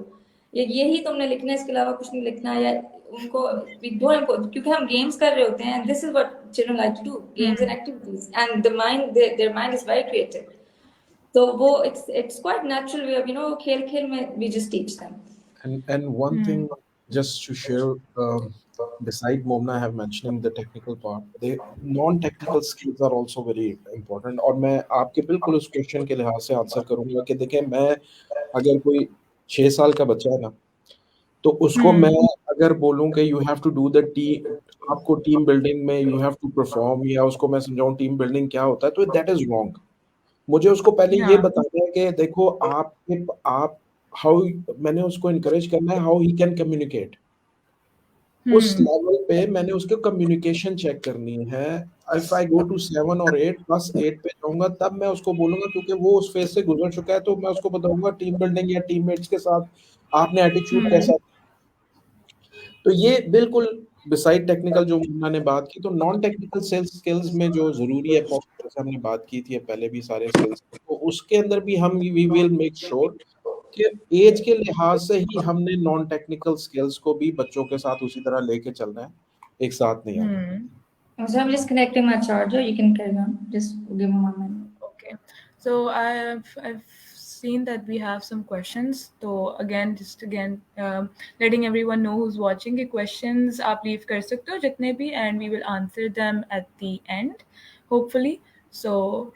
ये यही तुमने लिखना है, इसके अलावा कुछ नहीं लिखना, या उनको क्योंकि हम गेम्स कर रहे होते हैं। This is what children like to do, games and activities, and the mind their mind is very creative. तो वो it's quite natural way of, खेल खेल में we just teach them. And one thing just to share, beside Momna have mentioning the technical part, the non-technical skills are also very important. और मैं आपके बिल्कुल उस क्वेश्चन के लिहाज से आंसर करूंगा कि देखें, मैं अगर कोई 6 साल का बच्चा है ना, तो उसको मैं अगर बोलूं कि you have to do the team, आपको टीम बिल्डिंग में यू हैव टू परफॉर्म, या उसको मैं समझाऊं टीम बिल्डिंग क्या होता है, तो दैट इज रॉन्ग। मुझे उसको पहले ये बताना है कि देखो आप हाउ, मैंने उसको इनकरेज करना है हाउ ही कैन कम्युनिकेट। उस लेवल पे मैंने उसको कम्युनिकेशन चेक करनी है। इफ आई गो टू 7 और 8, बस 8 पे जाऊंगा तब मैं उसको बोलूंगा, क्योंकि वो उस फेज से गुजर चुका है, तो मैं उसको बताऊंगा टीम बिल्डिंग या टीममेट्स के साथ आपने एटीट्यूड कैसा। तो ये बिल्कुल बिसाइड टेक्निकल जो मुन्ना ने बात की, तो नॉन टेक्निकल सेल्स स्किल्स में जो जरूरी है, जैसे हमने बात की थी पहले भी सारे स्किल्स, तो उसके अंदर भी हम वी विल मेक श्योर कि एज के लिहाज से ही हमने नॉन टेक्निकल स्किल्स को भी बच्चों के साथ उसी तरह लेके चलना है, एक साथ नहीं आना। So I'm just connecting my charger. You can carry on. Just give me 1 minute. Okay. So I've seen that we have some questions. So again, letting everyone know who's watching कि questions आप leave कर सकते हो जितने भी, and we will answer them at the end, hopefully. So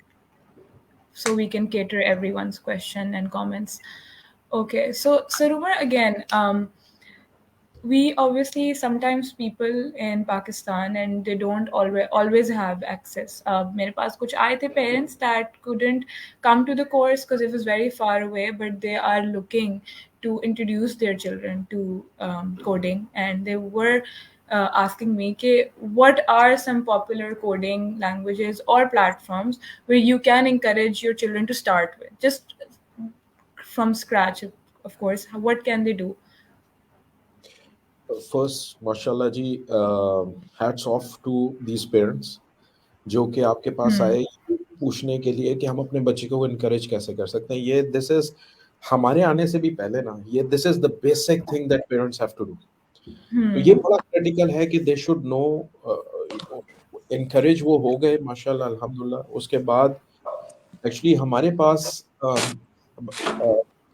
we can cater everyone's question and comments. Okay. So Rumar, again, we obviously sometimes people in Pakistan and they don't always have access. मेरे पास कुछ आए थे parents that couldn't come to the course because it was very far away, but they are looking to introduce their children to coding, and they were asking me कि what are some popular coding languages or platforms where you can encourage your children to start with, just from scratch, of course. What can they do? First माशाल्लाह जी, hats off to these parents जो कि आपके पास आए पूछने के लिए कि हम अपने बच्चे को इनकरेज कैसे कर सकते हैं। ये दिस इज हमारे आने से भी पहले ना, ये this is the basic thing that parents have to do. तो ये बड़ा क्रिटिकल है कि दे शुड नो, इनकरेज वो हो गए माशाल्लाह अल्हम्दुलिल्लाह। उसके बाद एक्चुअली हमारे पास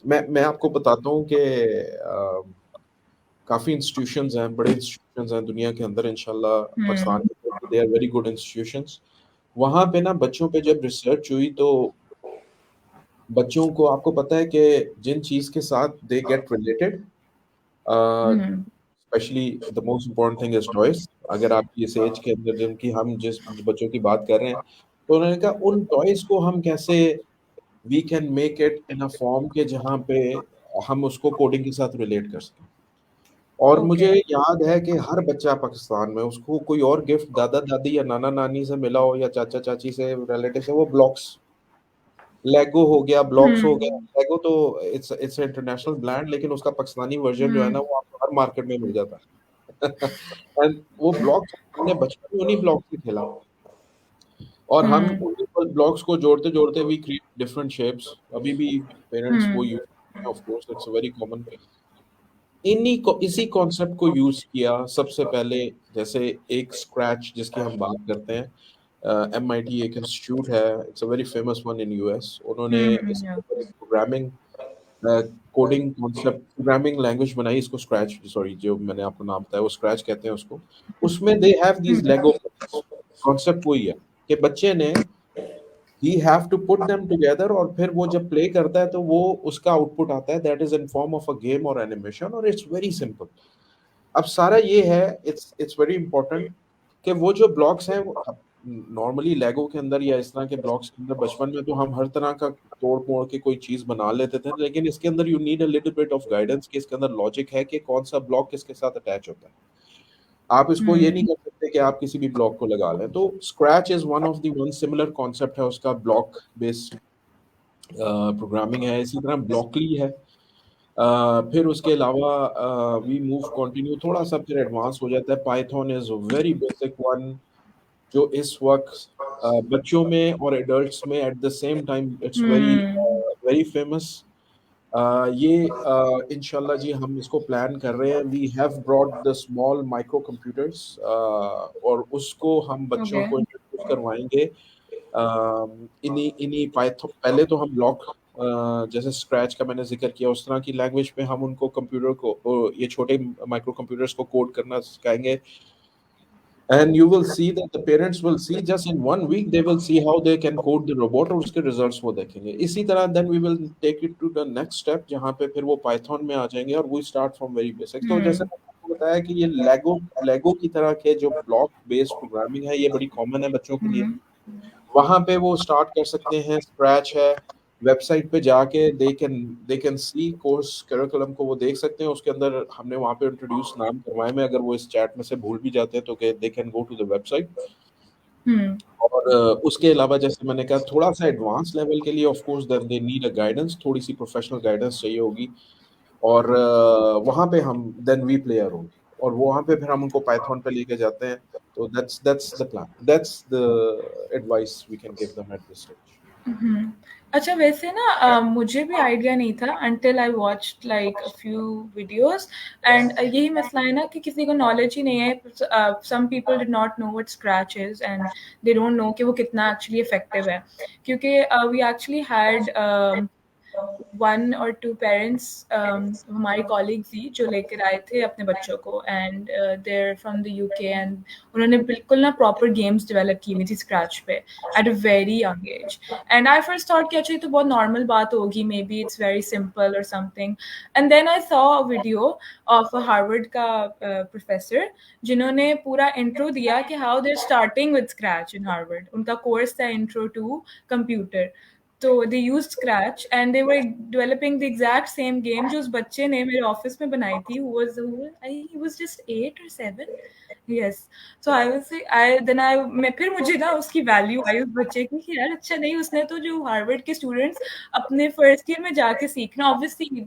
मैं आपको बताता हूँ कि काफ़ी इंस्टीट्यूशंस हैं, बड़े इंस्टीट्यूशंस हैं दुनिया के अंदर, इंशाल्लाह पाकिस्तान में they are very good institutions. वहाँ पे ना बच्चों पे जब रिसर्च हुई तो बच्चों को, आपको पता है कि जिन चीज़ के साथ they get related, specially the most important thing is toys. अगर आप इस एज के अंदर जिनकी हम जिस बच्चों की बात कर रहे हैं, तो उन्होंने कहा उन टॉयज को हम कैसे we can make it in a form के जहाँ पे हम उसको कोडिंग के साथ रिलेट कर सकें। और मुझे याद है कि हर बच्चा पाकिस्तान में, उसको कोई और गिफ्ट दादा दादी या नाना नानी से मिला हो या चाचा चाची से, रिलेटिव से, वो ब्लॉक्स, लेगो हो गया, ब्लॉक्स हो गया। लेगो तो इट्स इंटरनेशनल ब्रांड, लेकिन उसका पाकिस्तानी वर्जन जो है ना, वो आपको हर मार्केट में मिल जाता है। एंड वो ब्लॉक्स हमने बचपन में उन्हीं ब्लॉक्स से खेला, और हम उन्हीं ब्लॉक्स को जोड़ते जोड़ते वी क्रिएट डिफरेंट शेप्स। अभी भी पेरेंट्स वो use, of course it's very common. इसी कॉन्सेप्ट को यूज किया सबसे पहले। जैसे एक स्क्रैच जिसकी हम बात करते हैं, MIT एक इंस्टीट्यूट है, it's a very famous one in US। उन्होंने इसके Yeah. ऊपर एक programming coding concept, programming language बनाई, इसको स्क्रैच, सॉरी जो मैंने आपको नाम बताया वो स्क्रैच कहते हैं उसको। उसमें they have these Lego, concept वही है कि बच्चे ने ही have to put them together, और फिर वो जब प्ले करता है तो वो उसका आउटपुट आता है, that is in form of a game और एनिमेशन, और इट्स वेरी सिंपल। अब सारा ये है, इट्स वेरी इंपॉर्टेंट कि वो जो ब्लॉक्स हैं, नॉर्मली लेगो के अंदर या इस तरह के ब्लॉक्स के अंदर बचपन में तो हम हर तरह का तोड़ मोड़ के कोई चीज बना लेते थे, लेकिन इसके अंदर you need a little bit of guidance कि इसके अंदर लॉजिक है कि कौन सा ब्लॉक किसके साथ अटैच होता है। आप इसको ये नहीं कर सकते कि आप किसी भी ब्लॉक को लगा लें। तो scratch is one of the one similar concept है, उसका ब्लॉक बेस्ड प्रोग्रामिंग है। इसी तरह ब्लॉकली है। फिर उसके अलावा वी मूव कंटिन्यू, थोड़ा सा फिर एडवांस हो जाता है। Python is very basic one, जो इस वक्त बच्चों में और एडल्ट्स में at the same time it's very very famous. ये इंशाल्लाह जी हम इसको प्लान कर रहे हैं। We have brought the small micro computers, और उसको हम बच्चों Okay. को इंट्रोड्यूस करवाएंगे। इन्हीं इन्हीं पाइथन, पहले तो हम ब्लॉक जैसे स्क्रैच का मैंने जिक्र किया उस तरह की लैंग्वेज पे हम उनको कंप्यूटर को, ये छोटे माइक्रो कंप्यूटर्स को कोड करना सिखाएंगे। And you will see that the parents will see just in 1 week they will see how they can code the robot, और उसके results वो देखेंगे। इसी तरह then we will take it to the next step, जहाँ पे फिर वो Python में आ जाएंगे और we start from very basic। तो जैसे मैंने आपको बताया कि ये लेगो की तरह के जो ब्लॉक बेस्ड प्रोग्रामिंग है, ये बड़ी कॉमन है बच्चों के लिए। वहां पे वो स्टार्ट कर सकते हैं। स्क्रैच है, वेबसाइट पे जाके they can see course curriculum को वो देख सकते हैं। उसके अंदर हमने वहां पे इंट्रोड्यूस नाम करवाए में, अगर वो इस चैट में से भूल भी जाते हैं तो they can go to the website. और उसके अलावा जैसे मैंने कहा, थोड़ा सा एडवांस लेवल के लिए of course they need a guidance, थोड़ी सी प्रोफेशनल गाइडेंस चाहिए होगी। और वहां पे हम then we play a role, और वहां पे फिर हम उनको पाइथन पे लेके जाते हैं। तो that's the plan, that's the advice we can give them at this stage. अच्छा, वैसे ना मुझे भी आइडिया नहीं था until I watched like a few videos and यही मसला है ना कि किसी को नॉलेज ही नहीं है। Some people did not know what Scratch is and they don't know कि वो कितना actually effective है, क्योंकि we actually had 1 or 2 parents, हमारी कॉलीग थी जो लेकर आए थे अपने बच्चों को, and there from the UK, and उन्होंने बिल्कुल ना प्रॉपर गेम्स डेवलप की हुई थी स्क्रैच पे at a very young age. And I first thought कि अच्छा ये तो बहुत नॉर्मल बात होगी, maybe it's very simple और something. And then I saw a video of a Harvard का प्रोफेसर जिन्होंने पूरा इंट्रो दिया कि how they're starting with scratch in Harvard. उनका कोर्स था इंट्रो टू कंप्यूटर। तो they used Scratch and they were developing the exact same game जो उस बच्चे ने मेरे ऑफिस में बनाई थी। He was just 8 or 7। Yes, so I was like, मैं फिर मुझे ना उसकी वैल्यू आई उस बच्चे की कि यार अच्छा नहीं, उसने तो जो हार्वर्ड के स्टूडेंट्स अपने फर्स्ट ईयर में जाके सीखना, obviously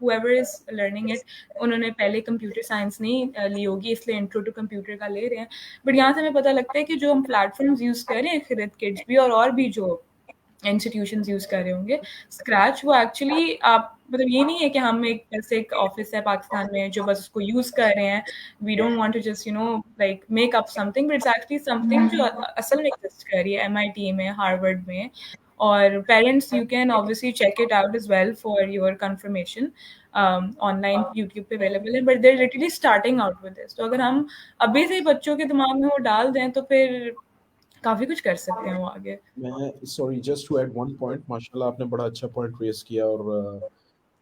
whoever is learning it उन्होंने पहले कंप्यूटर साइंस नहीं ली होगी, इसलिए इंट्रो टू कंप्यूटर का ले रहे हैं। बट यहाँ से हमें पता लगता है कि जो हम प्लेटफॉर्म्स यूज कर रहे हैं, खिरत किड्स भी और भी जो इंस्टीट्यूशंस यूज कर रहे होंगे, स्क्रैच वो एक्चुअली आप मतलब ये नहीं है कि हम एक ऐसे एक ऑफिस है पाकिस्तान में जो बस उसको यूज कर रहे हैं। We don't want to just like make up something, but it's actually something जो असल में एग्जिस्ट कर रही है MIT में, हार्वर्ड में। और parents, you can obviously check it out as well for your confirmation. Online YouTube पे अवेलेबल है, but there literally starting out with this. तो अगर हम अभी से ही बच्चों के दिमाग में वो डाल दें तो फिर काफी कुछ कर सकते हैं वो आगे। मैं sorry just to add one point, माशाल्लाह आपने बड़ा अच्छा पॉइंट रेस किया। और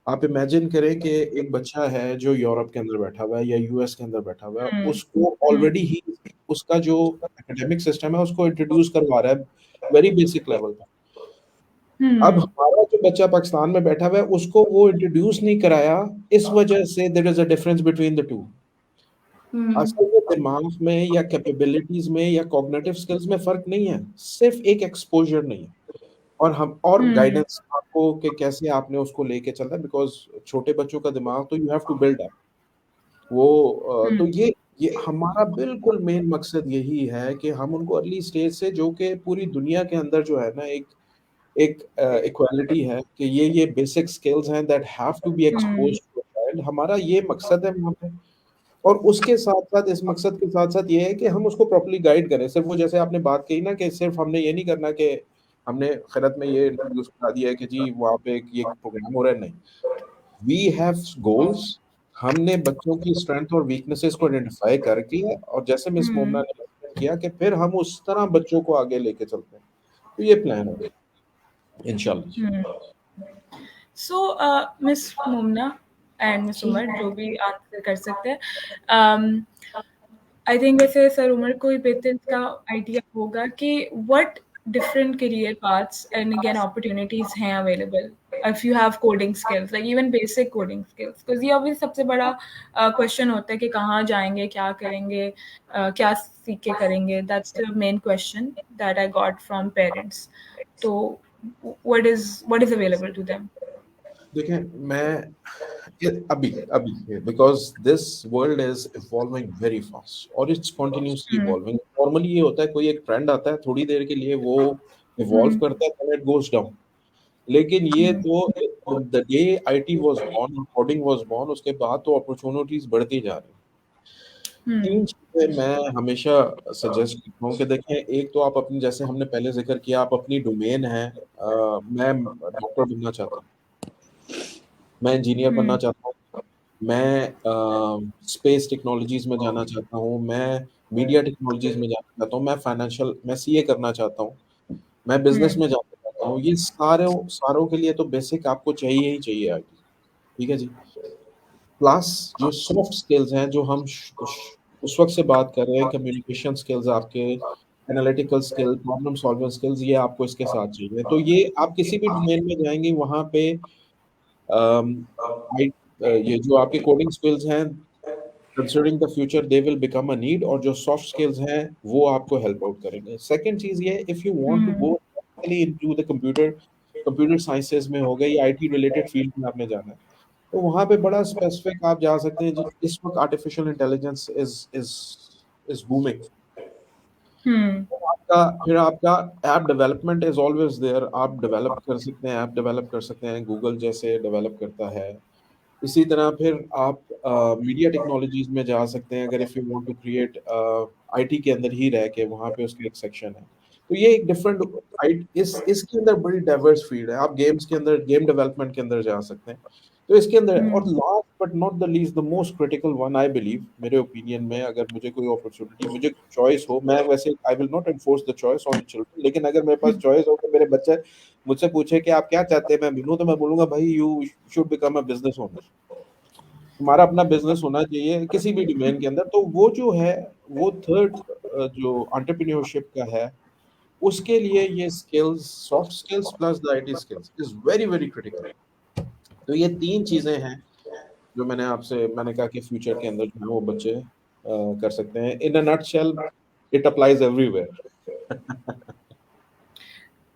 आप इमेजिन करें कि एक बच्चा है जो यूरोप के अंदर बैठा हुआ है या US के अंदर बैठा हुआ है, उसको ऑलरेडी ही उसका जो एकेडमिक सिस्टम है उसको इंट्रोड्यूस करवा रहा है वेरी बेसिक लेवल पे। अब हमारा जो बच्चा पाकिस्तान में बैठा हुआ है उसको वो इंट्रोड्यूस नहीं कराया, इस वजह से there is a difference between the two. असल में दिमाग में या कैपेबिलिटीज में या कॉग्निटिव स्किल्स में फर्क नहीं है, सिर्फ एक एक्सपोजर नहीं है। और गाइडेंस आपको कि कैसे आपने उसको लेके चलना है, बिकॉज छोटे बच्चों का दिमाग तो you have to build up वो। तो ये हमारा बिल्कुल मेन मकसद यही है कि हम उनको अर्ली स्टेज से, जो कि पूरी दुनिया के अंदर जो है ना एक एक इक्वालिटी है कि ये बेसिक स्किल्स हैं that have to be exposed to. child, हमारा ये मकसद है वहाँ पे। और उसके साथ साथ, इस मकसद के साथ साथ ये है कि हम उसको प्रॉपर्ली गाइड करें। सिर्फ वो जैसे आपने बात कही ना कि सिर्फ हमने ये नहीं करना कि हमने खैरत में ये इंट्रोड्यूस करा दिया है कि जी वहाँ पे ये प्रोग्राम हो रहा है, नहीं। We have goals. हमने बच्चों की स्ट्रेंथ और वीकनेसेस को आइडेंटिफाई करके, और जैसे मिस मोमना Hmm. ने किया कि फिर हम उस तरह बच्चों को आगे लेके चलते हैं। तो ये प्लान है इंशाल्लाह जी। Hmm. So, Miss Mumna and Miss ji Umar, जो भी आंसर कर सकते हैं, आई थिंक वैसे सर उमर को ही बेहतर इसका आइडिया होगा कि what different career paths and again opportunities हैं available if you have coding skills, like even basic coding skills, because ये अभी सबसे बड़ा क्वेश्चन होता है कि कहाँ जाएंगे, क्या करेंगे, क्या सीख के करेंगे। That's the main question that I got from parents. तो what is available to them? देखिए, मैं अभी अभी because this world is evolving very fast और it's continuously Hmm. Evolving. Normally ये होता है, कोई एक ट्रेंड आता है, थोड़ी देर के लिए वो इवॉल्व Hmm. करता है, then it goes down। लेकिन ये Hmm. तो the day IT was born, coding was born, उसके बाद तो अपॉर्चुनिटीज बढ़ती जा रही हैं। Hmm. तीन चीजें मैं हमेशा सजेस्ट करता हूँ कि देखें, एक तो आप अपनी, जैसे हमने पहले जिक्र किया, आप अपनी डोमेन है। मैं डॉक्टर बनना चाहता हूँ, मैं इंजीनियर बनना Hmm. चाहता हूँ, मैं स्पेस टेक्नोलॉजीज में जाना चाहता हूँ, मैं मीडिया टेक्नोलॉजीज में जाना चाहता हूँ, मैं फाइनेंशियल, मैं सीए करना चाहता हूँ, मैं बिजनेस Hmm. में जाना चाहता हूँ। ये सारों सारों के लिए तो बेसिक आपको चाहिए ही चाहिए आईटी। ठीक है जी। प्लस जो सॉफ्ट स्किल्स हैं, जो हम उस वक्त से बात कर रहे हैं, कम्युनिकेशन स्किल्स आपके, analytical skill, problem solving skills, ये आपको इसके साथ चाहिए। तो ये आप किसी भी डोमेन में जाएंगे वहाँ पे अम, ये जो आपके कोडिंग स्किल्स हैं, considering the future they will become a need, और जो सॉफ्ट स्किल्स हैं वो आपको हेल्प आउट करेंगे। सेकंड चीज ये, if you want to Hmm. Go into the computer sciences में हो गए या आईटी रिलेटेड फील्ड में आपने जाना है, तो वहाँ पे बड़ा स्पेसिफिक आप जा सकते हैं। इस वक्त artificial intelligence is booming. Hmm. फिर आपका app development is always there. आप डेवलप कर सकते हैं, ऐप डेवलप कर सकते हैं, गूगल जैसे डेवलप करता है। इसी तरह फिर आप मीडिया टेक्नोलॉजीज में जा सकते हैं, अगर if you want to create IT के अंदर ही रह के, वहाँ पे उसका एक सेक्शन है। तो ये एक डिफरेंट, इसके अंदर बड़ी डाइवर्स फील्ड है। आप गेम्स के अंदर, गेम डेवलपमेंट के अंदर जा सकते हैं। तो इसके अंदर, और Hmm. Last but not the least, the most critical one I believe, मेरे ओपिनियन में, अगर मुझे कोई अपॉर्चुनिटी, मुझे चॉइस हो, मैं वैसे I will not enforce the choice on children, लेकिन अगर मेरे पास चॉइस हो कि मेरे बच्चे मुझसे पूछे कि आप क्या चाहते हैं मैं बनूं, तो मैं बोलूंगा भाई you should become a business owner. हमारा अपना बिजनेस होना चाहिए किसी भी डोमेन के अंदर। तो वो जो है, वो थर्ड जो एंटरप्रेन्योरशिप का है, उसके लिए ये skills, soft skills plus the IT skills is very very critical. तो ये तीन चीजें हैं जो मैंने कहा कि फ्यूचर के अंदर जो है वो बच्चे कर सकते हैं। In a nutshell, it applies everywhere.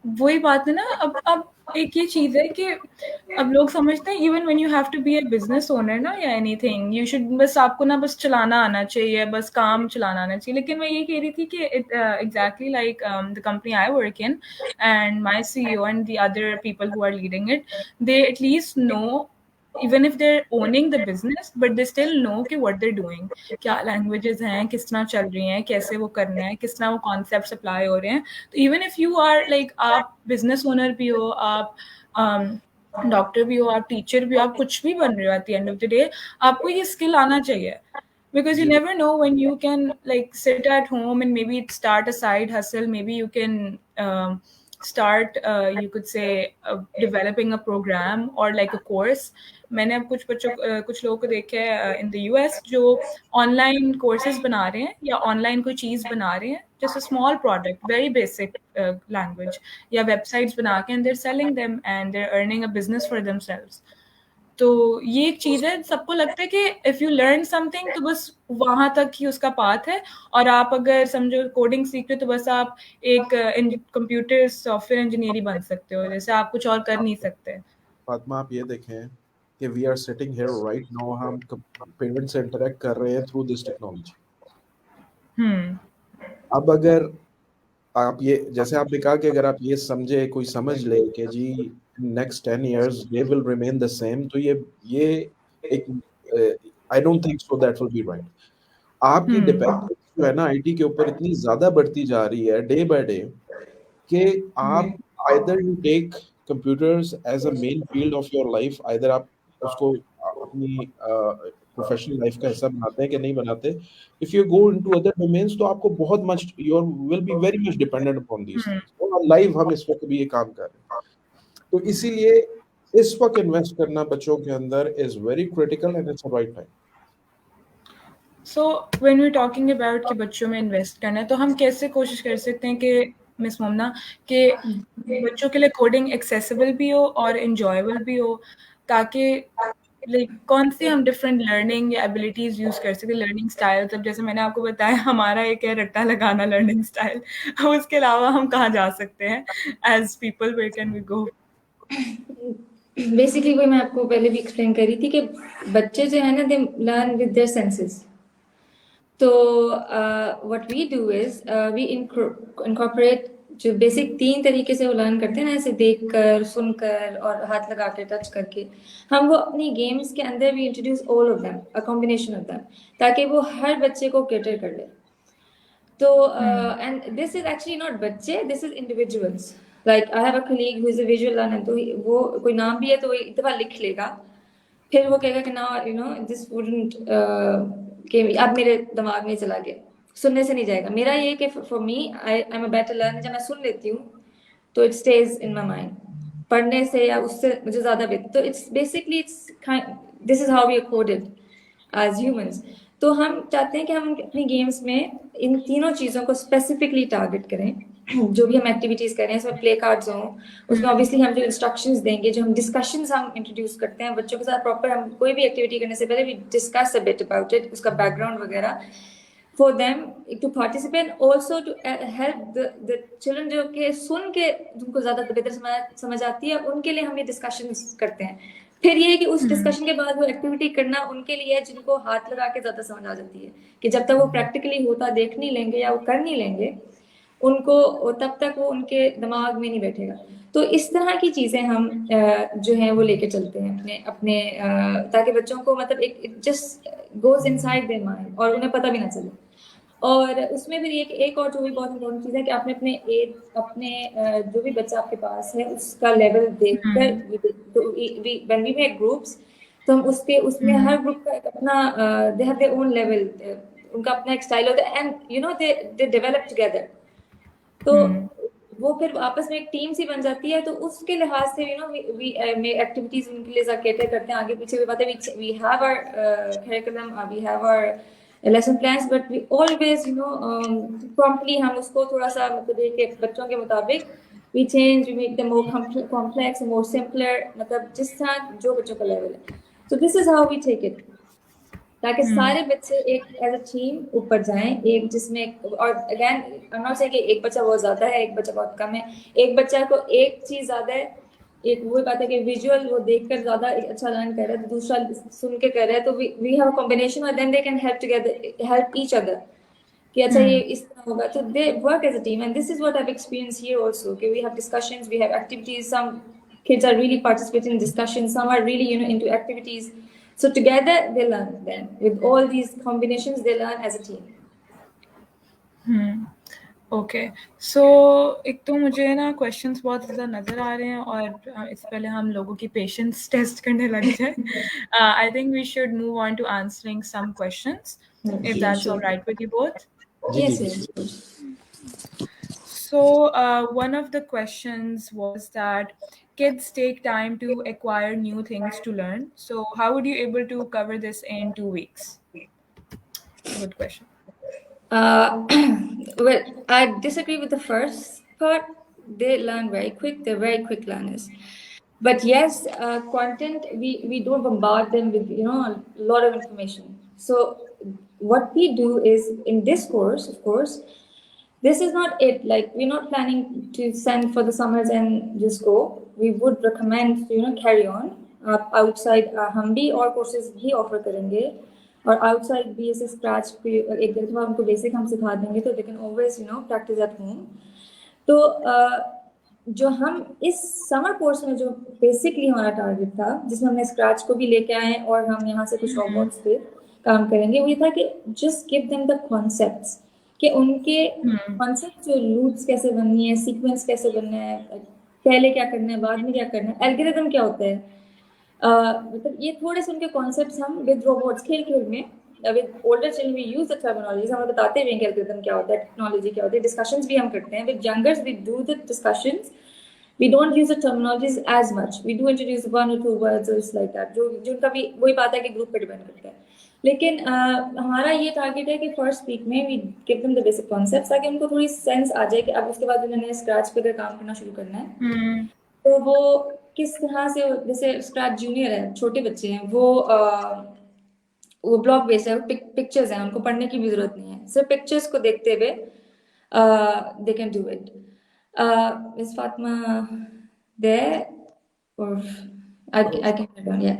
वही बात है ना। अब एक ये चीज है कि अब लोग समझते हैं even when you have to be a business owner ना या एनीथिंग, यू शुड, बस आपको ना बस चलाना आना चाहिए, बस काम चलाना आना चाहिए। लेकिन मैं ये कह रही थी कि it exactly like the company I work in and my CEO and the other people who are leading it, they at least know, even if they're owning the business, but they still know कि what they're doing, क्या languages हैं, किस तरह चल रही हैं, कैसे वो करना है, किस तरह वो concepts apply हो रहे हैं। तो even if you are like, आप business owner भी हो, आप डॉक्टर भी हो, आप टीचर भी हो, आप कुछ भी बन रहे हो, at the end of the day आपको ये skill आना चाहिए। Because you ji never know when you can like sit at home and maybe start a side hustle, maybe you can start you could say developing a program or like a course। मैंने अब कुछ लोगों को देखा है इन द यूएस जो ऑनलाइन कोर्सेज बना रहे हैं या ऑनलाइन कोई चीज़ बना रहे हैं, just a small product, very basic language या वेबसाइट्स बना के, and they're selling them and they're earning a business for themselves. तो ये एक चीज़ है, सबको लगता है कि इफ़ यू लर्न समथिंग तो बस वहाँ तक ही उसका पाथ है, और आप अगर समझो कोडिंग सीख रहे हो तो बस आप एक कंप्यूटर सॉफ्टवेयर इंजीनियर ही बन सकते हो, जैसे आप कुछ और कर नहीं सकते। फातिमा, आप ये देखें कि we are sitting here right now, हम पेरेंट्स से इंटरेक्ट कर रहे हैं थ्रू दिस टेक्नोलॉजी। हम्म। अब अगर आप ये, जैसे आपने कहा कि अगर आप ये समझे, कोई समझ ले कि जी next 10 years they will remain the same, तो ये एक I don't think so that will be right. आपकी डिपेंडेंस जो है ना आईटी के ऊपर इतनी ज्यादा बढ़ती जा रही है डे बाय डे कि आप either you take computers as a main field of your life, either आप उसको अपनी प्रोफेशनल लाइफ का हिस्सा बनाते हैं कि नहीं बनाते। If you go into other domains तो आपको बहुत much your will be very much dependent upon these things. और लाइव हम इस वक्त भी ये काम कर रहे हैं, तो इसीलिए इस वक्त इन्वेस्ट करना बच्चों के अंदर is very critical and it's right time. So when we talking about कि बच्चों में इन्वेस्ट करना है, तो हम कैसे कोशिश कर सकते हैं कि मिस मोमना कि बच्चों के लिए कोडिंग एक्सेसिबल भी हो और इंजॉयबल भी हो, ताकि लाइक कौन सी हम डिफरेंट लर्निंग या एबिलिटीज यूज कर सके, लर्निंग स्टाइल। अब जैसे मैंने आपको बताया हमारा एक है रट्टा लगाना लर्निंग स्टाइल, उसके अलावा हम कहाँ जा सकते हैं as people, where can we go? Basically वही मैं आपको पहले भी एक्सप्लेन कर रही थी कि बच्चे जो है ना they learn with their senses. तो what we do is we incorporate जो बेसिक 3 तरीके से वो लर्न करते हैं ना, ऐसे देख कर, सुनकर और हाथ लगा के, टच करके, हम वो अपनी गेम्स के अंदर भी introduce all of them, a combination of them, ताकि वो हर बच्चे को कैटर कर ले। तो and this is actually not बच्चे, this is individuals. Like I have a colleague who is a visual learner, तो वो कोई नाम भी है तो वो एक दफा लिख लेगा, फिर वो कहेगा कि ना यू नो दिस वुडंट कि अब मेरे दिमाग में चला गया, सुनने से नहीं जाएगा। मेरा ये कि for me I am a better learner, जब मैं सुन लेती हूँ तो it stays in my mind, पढ़ने से या उससे मुझे ज्यादा बेहतर। तो it's basically it's this is how we are coded as humans. तो हम चाहते हैं कि हम अपनी गेम्स में इन तीनों चीज़ों को स्पेसिफिकली टारगेट करें। जो भी हम एक्टिविटीज करें, इसमें प्ले कार्ड्स हों, उसमें ऑब्वियसली हम जो इंस्ट्रक्शंस देंगे, जो हम डिस्कशंस हम इंट्रोड्यूस करते हैं बच्चों के साथ, प्रॉपर हम कोई भी एक्टिविटी करने से पहले भी discuss a bit about it, उसका बैकग्राउंड वगैरह, for them to participate, also to help the children जो कि सुन के जिनको ज़्यादा बेहतर समझ आती है, उनके लिए हम ये डिस्कशंस करते हैं। फिर ये है कि उस डिस्कशन के बाद वो एक्टिविटी करना उनके लिए है जिनको हाथ लगा के ज्यादा समझ आ जाती है, कि जब तक वो प्रैक्टिकली होता देख नहीं लेंगे या वो कर नहीं लेंगे, उनको तब तक वो उनके दिमाग में नहीं बैठेगा। तो इस तरह की चीजें हम जो है वो लेके चलते हैं अपने अपने ताकि बच्चों को मतलब एक just goes inside their mind और उन्हें पता भी ना चले। और उसमें फिर एक और जो भी बहुत इम्पोर्टेंट चीज़ है कि आपने अपने एज, अपने जो भी बच्चा आपके पास है उसका लेवल देखकर, तो व्हेन वी मेक ग्रुप्स, तो हम उसके उसमें हर ग्रुप का एक अपना they have their own level, उनका अपना एक स्टाइल होता है, and you no they develop together. तो वो फिर आपस में एक टीम सी बन जाती है। तो उसके लिहाज से यू नो वी एक्टिविटीज उनके लिए कैटर करते हैं, आगे पीछे भी बातें, we have our curriculum, we have our lesson plans, but we always you know promptly हम उसको थोड़ा सा मतलब के बच्चों के मुताबिक we change, we make them more complex, more simpler, मतलब जिस तरह जो बच्चों का लेवल है। तो this is how we take it, ताकि सारे बच्चे एक एज अ टीम ऊपर जाएं, एक जिसमें, और again I am not saying कि एक बच्चा बहुत ज्यादा है, एक बच्चा बहुत कम है, एक बच्चा को एक चीज ज्यादा है, एक वो बात है कि विजुअल वो देखकर ज्यादा अच्छा लर्न कर रहा है, तो दूसरा सुन के कर रहा है, तो वी हैव अ कॉम्बिनेशन और then they can help together, help each other, कि अच्छा ये इस तरह होगा, तो they work as a team. And this is what I have experience here also, कि we have discussions, we have activities, some kids are really participating in discussions, some are really you know into activities, so together they learn, then with all these combinations they learn as a team. Okay, so एक तो मुझे ना क्वेश्चंस बहुत ज़्यादा नज़र आ रहे हैं, और इससे पहले हम लोगों की पेशेंस टेस्ट करने लग जाए, I think we should move on to answering some questions, if that's alright with you both. जी Yes, जी yes. So one of the questions was that kids take time to acquire new things to learn. So how would you able to cover this in 2 weeks? Good question. Well, I disagree with the first part. They learn very quick. They're very quick learners. But yes, content, we don't bombard them with you know a lot of information. So what we do is in this course, of course, this is not it. Like we're not planning to send for the summers and just go. We would recommend you know carry on outside. हम भी और courses भी offer करेंगे, और आउटसाइड भी ऐसे स्क्रैच पे एक दफा उनको बेसिक हम सिखा देंगे, तो they can always you know practice at home. तो जो हम इस समर कोर्स में जो बेसिकली हमारा टारगेट था, जिसमें हमने स्क्रैच को भी लेके आए और हम यहाँ से कुछ रोबोट्स पे काम करेंगे, वो ये था कि just give them the concepts, कि उनके कॉन्सेप्ट जो लूप्स कैसे बननी है, सीक्वेंस कैसे बनना है, पहले क्या करना है, बाद में क्या करना है, एल्गोरिथम क्या होता है, मतलब ये थोड़े से उनके कॉन्सेप्ट्स हम विद रोबोट्स खेल खेल में, with older children we use the terminologies, हम बताते हैं कि एल्गोरिथम क्या होता है, टेक्नोलॉजी क्या होती है, डिस्कशंस भी हम करते हैं with youngers, we do the discussions, we don't use the terminologies as much, we do introduce one or two words or like that, जो जिनका भी वही बात है कि ग्रुप पे डिपेंड करता है, लेकिन हमारा ये टारगेट है कि फर्स्ट वीक में we give them the basic concepts, ताकि उनको थोड़ी सेंस आ जाए कि अब उसके बाद उन्होंने स्क्रैच पे अगर काम करना शुरू करना है तो वो किस तरह से, जैसे स्क्रैच जूनियर है, छोटे बच्चे हैं, वो ब्लॉक बेस्ड है, पिक्चर्स हैं, उनको पढ़ने की भी जरूरत नहीं है, सिर्फ पिक्चर्स को देखते हुए they can do it. Is Fatma there? Or I can hear down, yeah.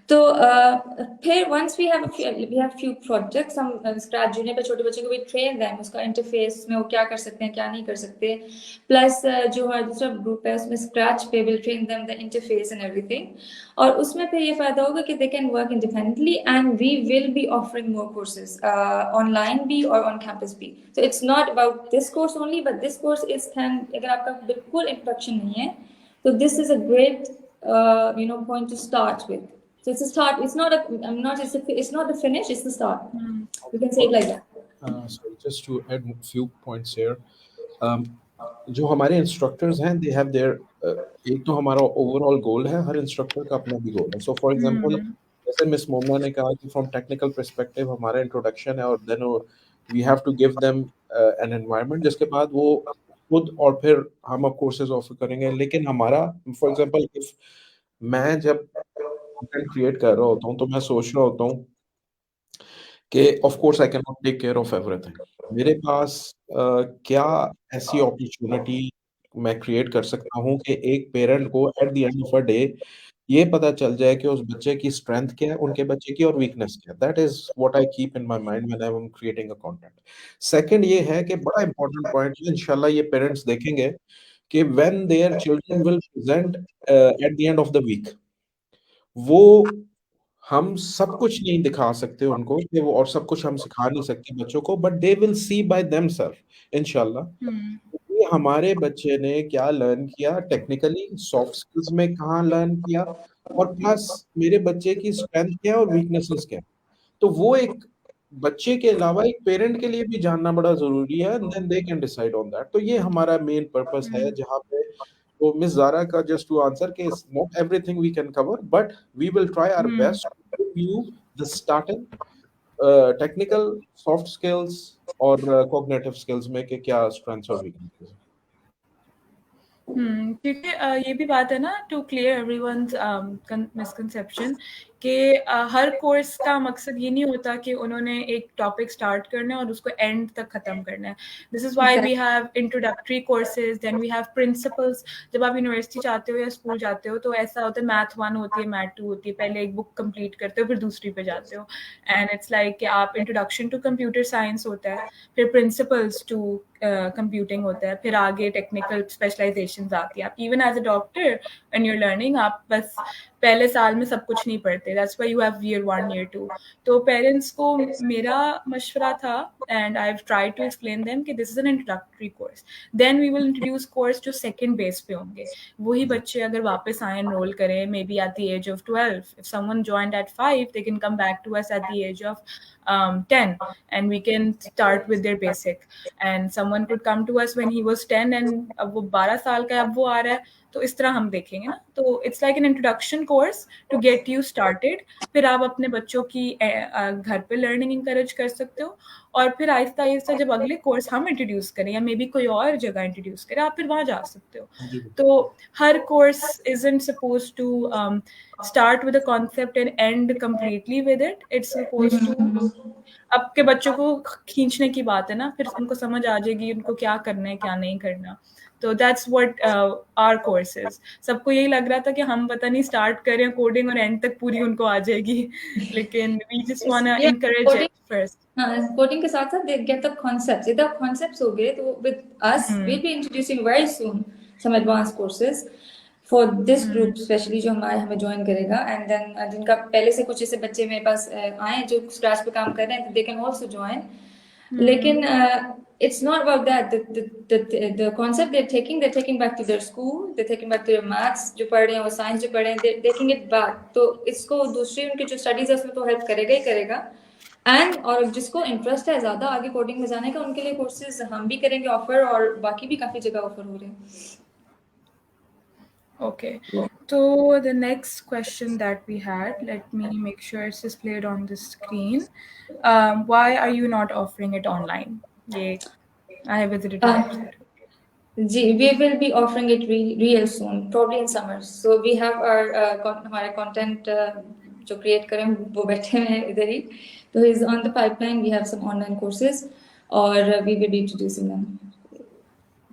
तो फिर once we have few projects, हम स्क्रैच जूनियर पे छोटे बच्चे को भी ट्रेन दें, उसका इंटरफेस में वो क्या कर सकते हैं, क्या नहीं कर सकते, प्लस जो हमारा दूसरा ग्रुप है उसमें स्क्रैच पे will train them the interface and everything, और उसमें फिर ये फायदा होगा कि they can work independently and we will be offering more courses online भी और ऑन कैंपस भी. So it's not about this course only, but this course is, अगर आपका बिल्कुल इंट्रोडक्शन नहीं है तो this is a great point to start with. So it's a start. It's not the finish. It's the start. You can say it like that. So just to add a few points here, जो हमारे इंस्ट्रक्टर्स हैं, दे हैव देयर, एक तो हमारा ओवरऑल गोल है, हर इंस्ट्रक्टर का अपना भी गोल है. सो फॉर एग्जांपल, जैसे मिस मोमना ने कहा कि फ्रॉम टेक्निकल पर्सपेक्टिव हमारा इंट्रोडक्शन है, और then we have to give them an environment, जिसके बाद वो खुद, और फिर हम अब कोर्सेज ऑफर करेंगे. लेकिन हमारा, फॉर एग्जांपल, इफ मैं जब कंटेंट क्रिएट कर रहा होता हूँ तो मैं सोच रहा होता हूँ कि of course I can not take care of everything. मेरे पास क्या ऐसी अपॉर्चुनिटी मैं क्रिएट कर सकता हूँ कि एक पेरेंट को eight the end of a day ये पता चल जाए कि उस बच्चे की स्ट्रेंथ क्या है, उनके बच्चे की, और वीकनेस क्या है. That is what I keep in my mind when I am creating a content. Second ये है कि बड़ा इंपॉर्टेंट पॉइंट है, इंशाल्लाह ये पेरेंट्स देखेंगे कि when their children will present at the end of the week, वो, हम सब कुछ नहीं दिखा सकते उनको कि वो, और सब कुछ हम सिखा नहीं सकते बच्चों को, but they will see by themselves इंशाल्लाह कि हमारे बच्चे ने क्या लर्न किया टेक्निकली, सॉफ्ट स्किल्स में कहाँ लर्न किया, और प्लस मेरे बच्चे की स्ट्रेंथ क्या है और वीकनेसेस क्या है. तो वो एक बच्चे के अलावा एक पेरेंट के लिए भी जानना बड़ा जरूरी है, then they can decide on that. तो ये हमारा मेन पर्पस है, जहाँ पे, तो Miss Zara का just to answer कि not everything we can cover, but we will try our best to give you the starting technical soft skills और cognitive skills में कि क्या strengths और weaknesses हैं. क्योंकि ये भी बात है ना, टू क्लियर एवरीवन्स मिसकंसेप्शन कि हर कोर्स का मकसद ये नहीं होता कि उन्होंने एक टॉपिक स्टार्ट करना है और उसको एंड तक ख़त्म करना है. This is why we have introductory courses, then we have principles. जब आप यूनिवर्सिटी जाते हो या स्कूल जाते हो तो ऐसा होता है, मैथ 1 होती है, मैथ 2 होती है, पहले एक बुक कंप्लीट करते हो फिर दूसरी पे जाते हो, एंड इट्स लाइक कि आप इंट्रोडक्शन टू कंप्यूटर साइंस होता है, फिर प्रिंसिपल्स टू कंप्यूटिंग होता है, फिर आगे टेक्निकल स्पेशलाइजेशंस आती है. आप even as a doctor when you are learning, आप बस पहले साल में सब कुछ नहीं पढ़ते. That's why you have year 1 year 2. तो पेरेंट्स को मेरा मशवरा था, and I have tried to explain them कि this is an introductory course, then we will introduce course जो सेकंड बेस पे होंगे. वही बच्चे अगर वापस आए, एनरोल करें, maybe at the age of 12, if someone joined at 5, they can come back to us at the age of 10, and we can start with their basic. And someone could come to us when he was 10 and अब वो 12 साल का, अब वो आ रहा है, तो इस तरह हम देखेंगे ना. तो it's like an introduction course to get you started. फिर आप अपने बच्चों की घर पे लर्निंग इंकरेज कर सकते हो, और फिर आहिस्ता आहिस्ता जब अगले कोर्स हम इंट्रोड्यूस करें या मे बी कोई और जगह इंट्रोड्यूस करें, आप फिर वहाँ जा सकते हो. तो हर course isn't suppose to start with a concept and end completely with it. It's supposed to, आपके बच्चों को खींचने की बात है ना, फिर उनको समझ आ जाएगी उनको क्या करना है क्या नहीं करना. तो that's what our course is. सबको यही लग रहा था कि हम पता नहीं स्टार्ट करें कोडिंग और एंड तक पूरी उनको आ जाएगी, लेकिन we just wanna encourage it first. Coding के साथ साथ they get the concepts. इधर concepts हो गए तो with us we'll be introducing very soon some advanced courses for this group specially जो हमें ज्वाइन करेगा, एंड देन जिनका पहले से कुछ ऐसे बच्चे मेरे पास आए जो स्क्रैच पे काम कर रहे हैं, दे कैन आल्सो ज्वाइन. लेकिन it's not about that. The concept they're taking back to their school, they're taking back to their maths जो पढ़ रहे हैं, वो science जो पढ़ रहे हैं, they're taking it back. तो इसको दूसरी उनकी जो स्टडीज है उसमें तो हेल्प करेगा ही करेगा. एंड और जिसको इंटरेस्ट है ज़्यादा आगे कोडिंग में जाने का, उनके लिए कोर्सेज हम भी करेंगे ऑफर, और बाकी भी काफ़ी जगह ऑफर हो रहे हैं. Okay, so the next question that we had, let me make sure it's displayed on the screen. Why are you not offering it online? Yeah, I have visited the website. We will be offering it real soon, probably in summer. So we have our हमारे content जो create करें वो बैठे हैं इधर ही. So is on the pipeline. We have some online courses, or we will be introducing them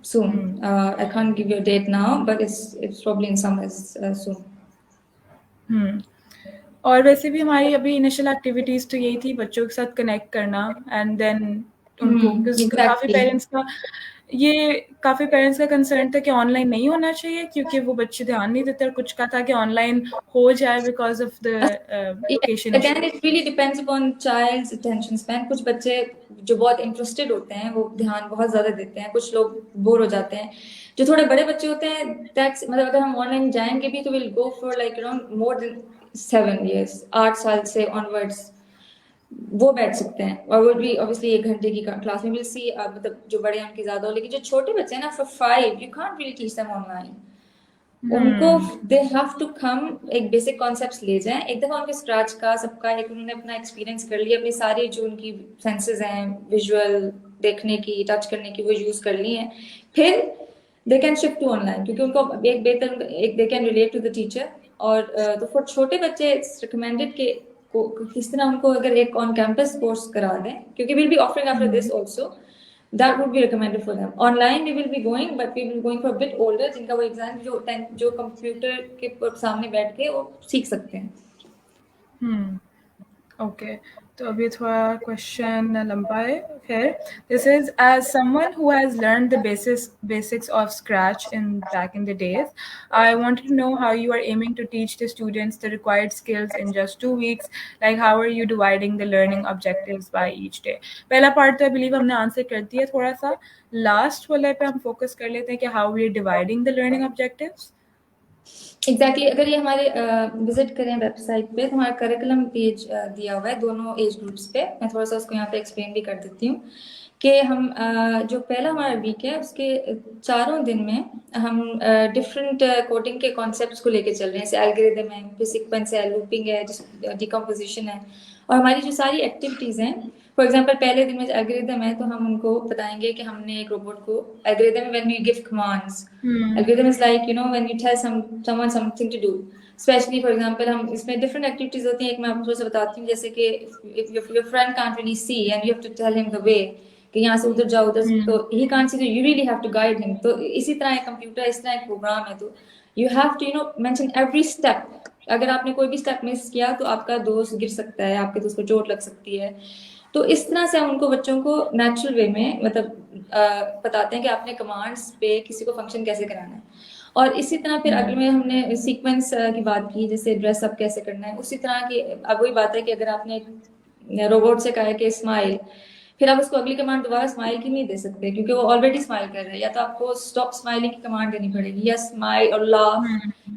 soon. I can't give you a date now, but it's probably in summer soon. और वैसे भी हमारी अभी इनिशियल एक्टिविटीज तो यही थी, बच्चों के साथ कनेक्ट करना, एंड देन उनको काफी पेरेंट्स का कंसर्न था कि ऑनलाइन नहीं होना चाहिए क्योंकि वो बच्चे ध्यान नहीं देते, और कुछ का था कि ऑनलाइन हो जाए because of the education. Again it really depends upon child's attention span. कुछ बच्चे जो बहुत इंटरेस्टेड होते हैं वो ध्यान बहुत ज्यादा देते हैं, कुछ लोग बोर हो जाते हैं. जो थोड़े बड़े बच्चे होते हैं, मतलब अगर हम ऑनलाइन जाएंगे भी तो will go for like around more than 7 years, 8 साल से ऑनवर्ड्स वो बैठ सकते हैं, और वो भी ऑब्वियसली 1 घंटे की क्लास में. विल सी मतलब जो बड़े हैं उनकी ज्यादा हो, लेकिन जो छोटे बच्चे हैं ना, for 5 you can't really teach them online. उनको दे हैव टू कम, एक बेसिक कॉन्सेप्ट्स ले जाएं, एक दफा उनके स्क्रैच का सबका एक उन्होंने अपना एक्सपीरियंस कर लिया, अपनी सारी जो उनकी सेंसेस हैं, विजुअल देखने की, टच करने की, वो यूज कर ली हैं, फिर they can shift to online, क्योंकि उनको एक बेहतर they can relate to the teacher. और तो फॉर छोटे बच्चे इट्स रिकमेंडेड कि किस तरह उनको अगर एक ऑन कैंपस कोर्स करा दें, क्योंकि will be offering after this also, that would be recommended for them. Online we will be going, but we will be going for a bit older, जिनका वो एग्जाम जो कंप्यूटर के सामने बैठ के वो सीख सकते हैं. Okay, तो अभी थोड़ा क्वेश्चन लंबा है. फिर this is, as someone who has learned the basics of Scratch back in the days, I wanted to know how you are aiming to teach the students the required skills in just 2 weeks. Like how are you dividing the learning objectives by each day? पहला पार्ट तो आई बिलीव हमने आंसर कर दिया. थोड़ा सा लास्ट वाले पे हम फोकस कर लेते हैं कि how we are dividing the learning objectives. Exactly अगर ये हमारे विजिट करें वेबसाइट पे तो हमारा करिकुलम पेज दिया हुआ है दोनों एज ग्रुप्स पे. मैं थोड़ा सा उसको यहाँ पे एक्सप्लेन भी कर देती हूँ कि हम जो पहला हमारा वीक है उसके 4 दिन में हम डिफरेंट कोडिंग के कॉन्सेप्ट्स को लेके चल रहे हैं. जैसे एल्गोरिथम है, फिर सीक्वेंस है, लूपिंग है, डिकम्पोजिशन है, और हमारी जो सारी एक्टिविटीज़ हैं. फॉर एग्जाम्पल पहले दिन में एल्गोरिथम है तो हम उनको बताएंगे कि हमने एक रोबोट को algorithm when you give commands. Algorithm is like when you tell someone something to do. Especially for example हम इसमें डिफरेंट एक्टिविटीज होती हैं. एक मैं आपको थोड़ा सा बताती हूँ, जैसे कि your friend can't really see and you have to tell him the way कि यहाँ से उधर जाओ उधर, तो ही कांट सी, तो you really have to guide him. तो इसी तरह एक कंप्यूटर, इस तरह एक प्रोग्राम है, तो you have to mention every step. अगर आपने कोई भी स्टेप मिस किया तो आपका दोस्त गिर सकता है, आपके दोस्त को चोट लग सकती है. तो इस तरह से हम उनको बच्चों को नेचुरल वे में मतलब बताते हैं कि आपने कमांड्स पे किसी को फंक्शन कैसे कराना है. और इसी तरह फिर अगले में हमने सीक्वेंस की बात की, जैसे ड्रेसअप कैसे करना है. उसी तरह की अब वही बात है कि अगर आपने रोबोट से कहा है कि स्माइल, फिर आप उसको अगली कमांड दोबारा स्माइल की नहीं दे सकते क्योंकि वो ऑलरेडी स्माइल कर रहा है. या तो आपको स्टॉप स्माइलिंग की कमांड देनी पड़ेगी, या स्माइल और लाफ.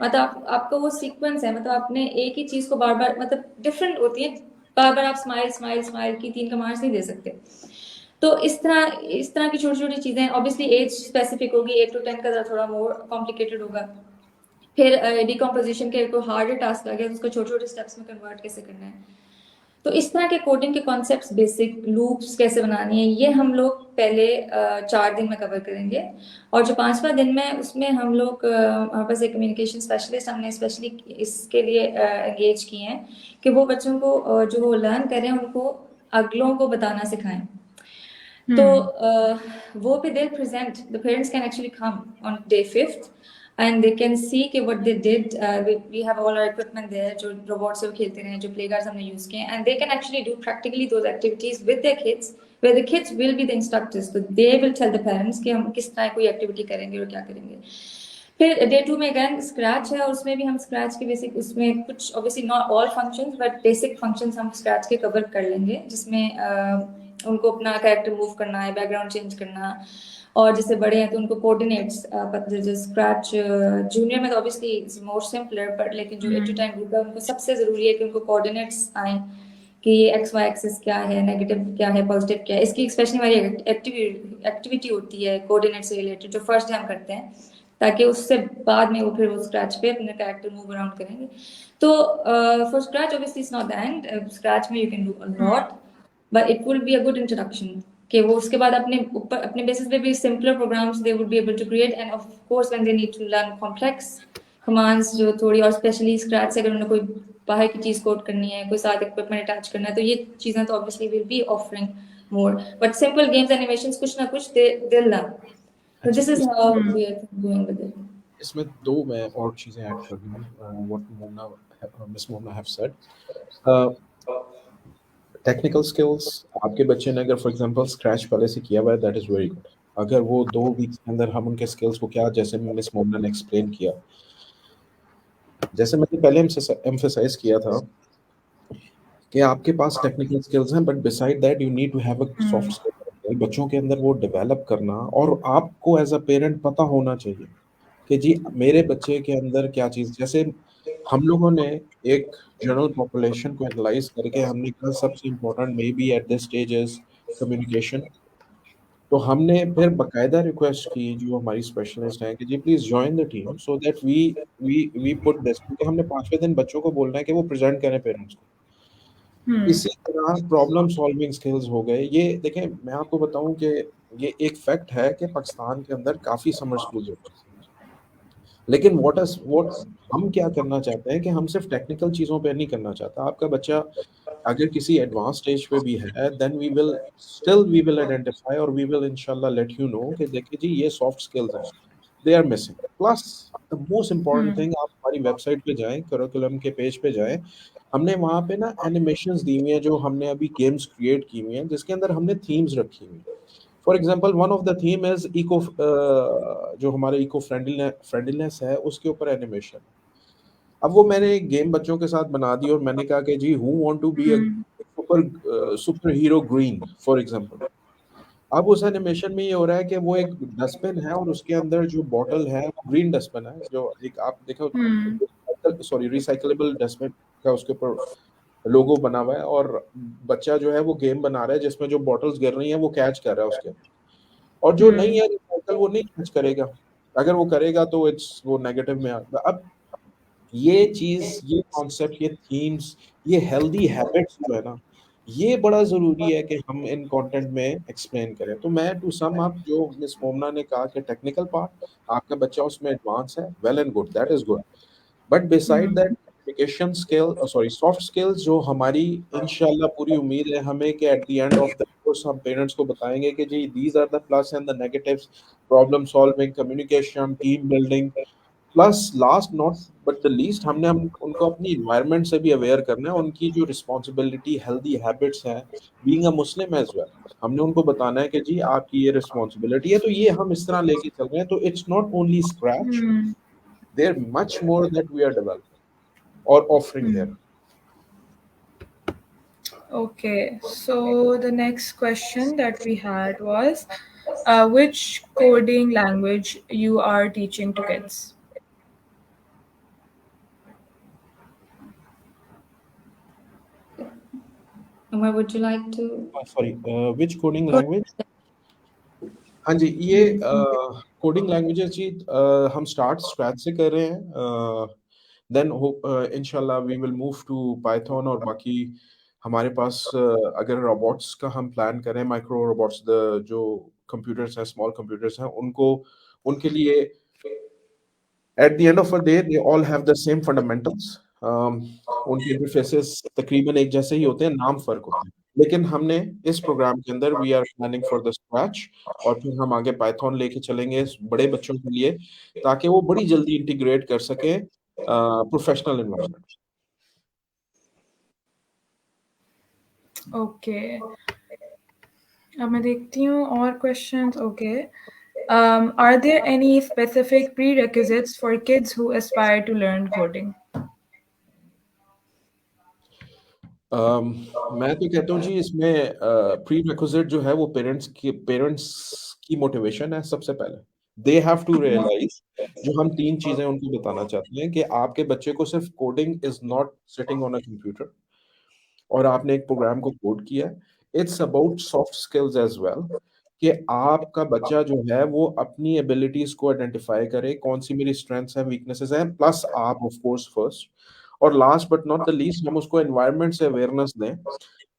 मतलब आपको वो सीक्वेंस है, मतलब आपने एक ही चीज को बार बार, मतलब डिफरेंट होती है, बार बार आप स्माइल स्माइल स्माइल की 3 कमांड्स नहीं दे सकते. तो इस तरह की छोटी छोटी चीजें. ऑब्वियसली एज स्पेसिफिक होगी, 8 to 10 का थोड़ा मोर कॉम्प्लिकेटेड होगा. फिर डिकम्पोजिशन के कोई हार्डर टास्क आ गया तो उसको छोटे छोटे स्टेप्स में कन्वर्ट कैसे करना है. तो इस तरह के कोडिंग के कॉन्सेप्ट्स, बेसिक लूप्स कैसे बनानी है, ये हम लोग पहले 4 दिन में कवर करेंगे. और जो 5वां दिन में उसमें हम लोग हमारे पास एक कम्युनिकेशन स्पेशलिस्ट हमने स्पेशली इसके लिए एंगेज किए हैं कि वो बच्चों को जो वो लर्न करें उनको अगलों को बताना सिखाएं. तो वो भी दे present, the parents can actually come on day 5th and they can see कि what they did. We have all our equipment there जो रोबोट से खेलते रहे, जो प्लेगार्ड्स हमने यूज किए, and they can actually do practically those activities with their kids where the kids will be the instructors, so they will tell the parents कि हम किस तरह कोई एक्टिविटी करेंगे और क्या करेंगे। फिर डे 2 में अगेन स्क्रैच है, और उसमें भी हम स्क्रैच के बेसिक, उसमें कुछ obviously not all functions but basic functions हम स्क्रैच के कवर कर लेंगे, जिसमें उनको अपना कैरेक्टर मूव करना है, बैकग्राउंड चेंज करना, और जैसे बड़े हैं तो उनको कोऑर्डिनेट्स, जो स्क्रैच जूनियर में तो obviously it's more simpler, but लेकिन जो एट टाइम ग्रुप है उनको सबसे ज़रूरी है कि उनको कोऑर्डिनेट्स आए कि ये एक्स वाई एक्सिस क्या है, नेगेटिव क्या है, पॉजिटिव क्या है। इसकी स्पेशली हमारी एक्टिविटी होती है कोऑर्डिनेट से रिलेटेड, जो फर्स्ट डे हम करते हैं, ताकि उससे बाद में वो फिर वो स्क्रैच पे अपने कैरेक्टर मूव अराउंड करेंगे। तो for scratch obviously it's not the end, scratch में you can do a lot, but it will be a good introduction कि वो उसके बाद अपने ऊपर अपने बेसिस पे भी simpler programs they would be able to create, and of course when they need to learn complex commands जो थोड़ी, और स्पेशली स्क्रैच से अगर उन्हें कोई बाहर की चीज़ कोड करनी है, कोई साथ इक्विपमेंट अटैच करना है, तो ये चीज़ें तो obviously will be offering more, but simple games animations कुछ ना कुछ they learn. So this is how we are going with it. इसमें दो मैं और चीजें ऐड कर दूं what miss Mona have said. Technical skills आपके बच्चे ने अगर फॉर एग्जांपल स्क्रैच पहले से किया हुआ है, दैट इज वेरी गुड। अगर वो 2 वीक्स के अंदर हम उनके स्किल्स को, क्या जैसे मिस मोना ने एक्सप्लेन किया, जैसे मैंने पहले एम्फेसाइज किया था कि आपके पास टेक्निकल स्किल्स हैं, but beside that you need to have a soft skill. बच्चों के अंदर वो डेवलप करना, और आपको एज अ पेरेंट पता होना चाहिए कि जी मेरे बच्चे के अंदर क्या चीज़, जैसे हम लोगों ने एक जनरल पॉपुलेशन को एनालाइज करके हमने कहा सबसे important may be eight this stage is communication. तो हमने फिर बकायदा रिक्वेस्ट की जो हमारी स्पेशलिस्ट हैं कि जी please join the team so that we put this, क्योंकि हमने 5वें दिन बच्चों को बोलना है कि वो प्रेजेंट करें पेरेंट्स को। इसी तरह प्रॉब्लम सॉल्विंग स्किल्स हो गए। ये देखें, मैं आपको बताऊं कि ये एक फैक्ट है कि पाकिस्तान के अंदर काफ़ी समर स्कूल होते हैं, लेकिन व्हाट हम क्या करना चाहते हैं कि हम सिर्फ टेक्निकल चीज़ों पे नहीं करना चाहता। आपका बच्चा अगर किसी एडवांस स्टेज पे भी है, देन वी विल आइडेंटिफाई और वी विल इंशाल्लाह लेट यू नो कि देखिए जी ये सॉफ्ट स्किल्स हैं, they are missing. Plus the most important thing, आप हमारी वेबसाइट पे जाएं, करिकुलम के पेज पे जाएं, हमने वहाँ पे ना एनिमेशंस दी हुई हैं, जो हमने अभी गेम्स क्रिएट की हुई हैं जिसके अंदर हमने थीम्स रखी हुई हैं। For example one of the theme is eco, जो हमारे इको फ्रेंडलीनेस है उसके ऊपर एनिमेशन। अब वो मैंने एक गेम बच्चों के साथ बना दी और मैंने कहा कि जी who want to be a superhero green for example. अब उस एनिमेशन में ये हो रहा है कि वो एक डस्टबिन है और उसके अंदर जो बॉटल है वो ग्रीन डस्टबिन है, जो एक आप देखो सॉरी रिसाइकलेबल डस्टबिन का उसके ऊपर लोगो बना हुआ है, और बच्चा जो है वो गेम बना रहा है जिसमें जो बॉटल्स गिर रही हैं वो कैच कर रहा है उसके अंदर, और जो नहीं है रिसाइकल वो नहीं कैच करेगा। अगर वो करेगा तो इट्स वो नेगेटिव में आता। अब ये चीज, ये कॉन्सेप्ट, ये थीम्स, ये हेल्दी हैबिट्स जो है ना, ये बड़ा जरूरी है कि हम इन कंटेंट में एक्सप्लेन करें। तो मैं टू सम अप, जो मिस मोमना ने कहा कि टेक्निकल पार्ट आपका बच्चा उसमें एडवांस है, well and good, that is good, but beside that communication skill, sorry soft skills, जो हमारी इंशाल्लाह पूरी उम्मीद है हमें कि at the end of the course हम पेरेंट्स को बताएंगे कि जी these are the plus and the negatives, problem solving, communication, team building, plus last not but the least हम उनको अपनी एनवायरनमेंट से भी अवेयर करना है, उनकी जो रिस्पॉन्सिबिलिटी, हेल्दी हैबिट्स हैं, being a Muslim as well, हमने उनको बताना है कि जी आपकी ये रिस्पॉन्सिबिलिटी है। तो ये हम इस तरह लेके चल रहे हैं। तो it's not only scratch, there much more that we are developing or offering there. Okay, so the next question that we had was which coding language you are teaching to kids? Umar, would you like to? Sorry, which coding language? हाँ जी, ये कोडिंग लैंग्वेजेस जी हम स्टार्ट स्क्रैच से कर रहे हैं, देन इंशाल्लाह we will move to Python, और बाकी हमारे पास अगर रोबोट्स का हम प्लान करें, माइक्रो रोबोट्स, द जो कंप्यूटर्स हैं, स्मॉल कंप्यूटर्स हैं, उनको उनके लिए eight the end of the day they all have the same fundamentals. उनके इंटरफेसेस तकरीबन एक जैसे ही होते हैं, नाम फर्क होते हैं, लेकिन हमने इस प्रोग्राम के अंदर we are planning for the scratch, और फिर हम आगे पाइथन लेके चलेंगे इस बड़े बच्चों के लिए, ताकि वो बड़ी जल्दी इंटीग्रेट कर सके प्रोफेशनल एनवायरनमेंट। Okay. अब मैं देखती हूँ और questions. Okay. Are there any specific prerequisites for kids who aspire to learn coding? मैं तो कहता हूँ जी इसमें प्री रिक्विजिट जो है वो पेरेंट्स की मोटिवेशन है सबसे पहले। दे हैव टू रियलाइज जो हम तीन चीजें उनको बताना चाहते हैं कि आपके बच्चे को सिर्फ coding is not sitting on a computer और आपने एक प्रोग्राम को कोड किया है। It's about soft skills as well कि आपका बच्चा जो है वो अपनी एबिलिटीज को आइडेंटिफाई करे, कौन सी मेरी स्ट्रेंथ्स हैं, वीकनेसेस हैं, प्लस आप ऑफ कोर्स फर्स्ट और last but not the least हम उसको एनवायरनमेंट से अवेयरनेस दें,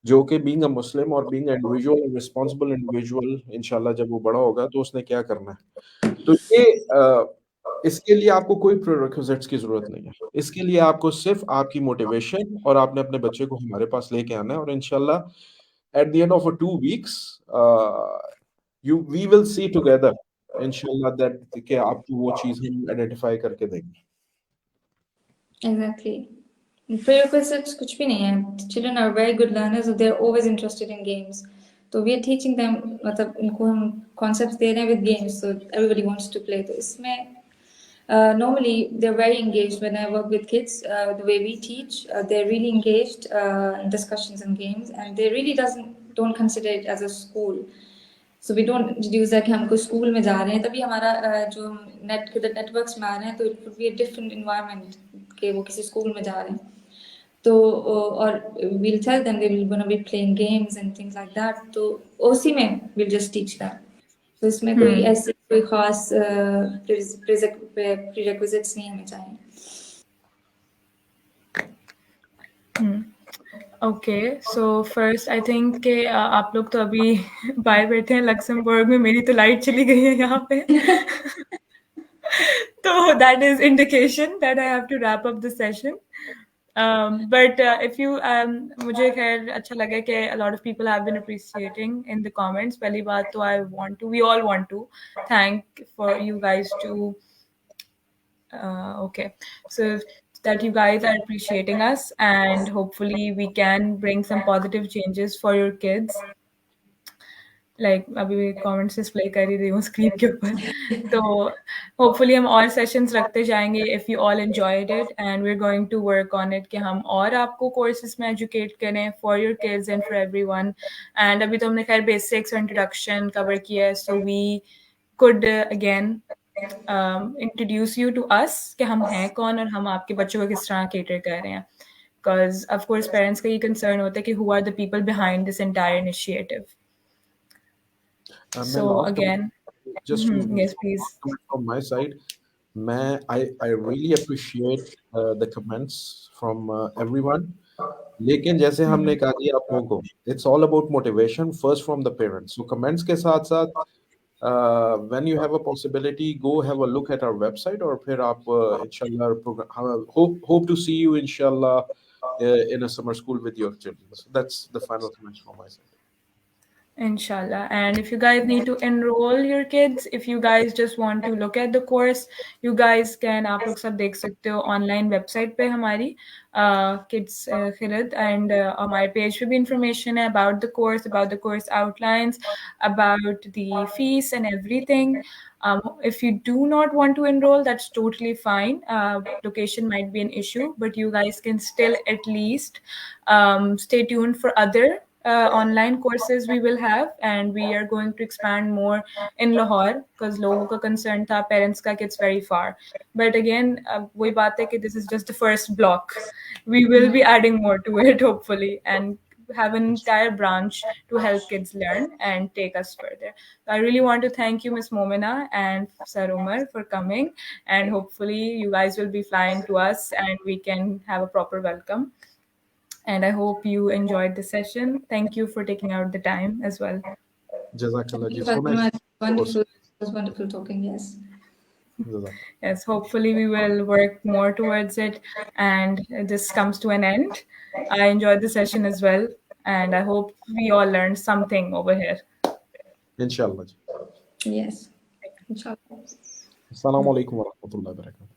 जो कि बीइंग अ मुस्लिम और बीइंग इंडिविजुअल और रिस्पॉन्सिबल इंडिविजुअल इंशाल्लाह जब वो बड़ा होगा तो उसने क्या करना है। तो ये इसके लिए आपको कोई प्रीरेक्विजिट्स की जरूरत नहीं है। इसके लिए आपको सिर्फ आपकी मोटिवेशन और आपने अपने बच्चे को हमारे पास लेके आना है और इंशाल्लाह at the end of 2 weeks you we will see together इंशाल्लाह दैट कि आपको वो चीज हम आइडेंटिफाई करके देंगे। Exactly. Prerequisites कुछ भी नहीं है. Children are very good learners, so they're always interested in games. So we are teaching them, मतलब उनको हम concepts दे रहे हैं with games, so everybody wants to play. तो इसमें normally they're very engaged when I work with kids. The way we teach, they're really engaged in discussions and games, and they really don't consider it as a school. So we don't introduce that कि हम कोई स्कूल में जा रहे हैं, तभी हमारा जो हम नेटवर्क्स में आ रहे हैं तो it would be a different environment कि वो किसी स्कूल में जा रहे हैं. तो और we'll tell them they will gonna be playing games and things like that. तो उसी में we'll just teach them. तो इसमें कोई ऐसे कोई खास prerequisites नहीं हमें चाहिए. Okay, so first I think कि आप लोग तो अभी बाहर बैठे हैं लक्समबर्ग में, मेरी तो लाइट चली गई है यहाँ पे. So that is indication that I have to wrap up the session. But if you मुझे खैर अच्छा लगा कि a lot of people have been appreciating in the comments. पहली बात तो we all want to thank for you guys to okay, so that you guys are appreciating us and hopefully we can bring some positive changes for your kids. Like अभी comments display कर ही रही हूँ screen के ऊपर. तो hopefully हम और sessions रखते जाएंगे if you all enjoyed it and we're going to work on it कि हम और आपको courses में educate करें for your kids and for everyone. And अभी तो हमने खैर basics और introduction cover किया है, so we could again introduce you to us कि हम हैं कौन और हम आपके बच्चों को किस तरह cater कर रहे हैं. Because of course parents का ये concern होता है कि who are the people behind this entire initiative. So again, just yes, please. from my side, I really appreciate the comments from everyone. लेकिन जैसे हमने कहा कि आप लोगों को it's all about motivation first from the parents. So comments के साथ साथ when you have a possibility, go have a look at our website और फिर आप इंशाल्लाह hope to see you inshallah in a summer school with your children. So that's the final comments from my side. Inshallah. And if you guys need to enroll your kids, if you guys just want to look at the course, you guys can आप लोग सब देख सकते हो online website पे हमारी kids खिलद and हमारे page पे भी information है about the course outlines, about the fees and everything. If you do not want to enroll, that's totally fine. Location might be an issue, but you guys can still at least stay tuned for other online courses we will have, and we are going to expand more in Lahore because लोगों का concern था parents का कि it's very far. But again, वही बात है कि this is just the first block. We will be adding more to it hopefully and have an entire branch to help kids learn and take us further. So I really want to thank you, Ms. Momina and Sir Umar, for coming, and hopefully you guys will be flying to us and we can have a proper welcome. And I hope you enjoyed the session. Thank you for taking out the time as well. Jazakallah. Thank you very much. Wonderful. It was wonderful talking. Yes. Yes, hopefully we will work more towards it and this comes to an end. I enjoyed the session as well and I hope we all learned something over here. Inshallah. Yes. Inshallah. Assalamu alaikum wa rahmatullahi wa barakatuh.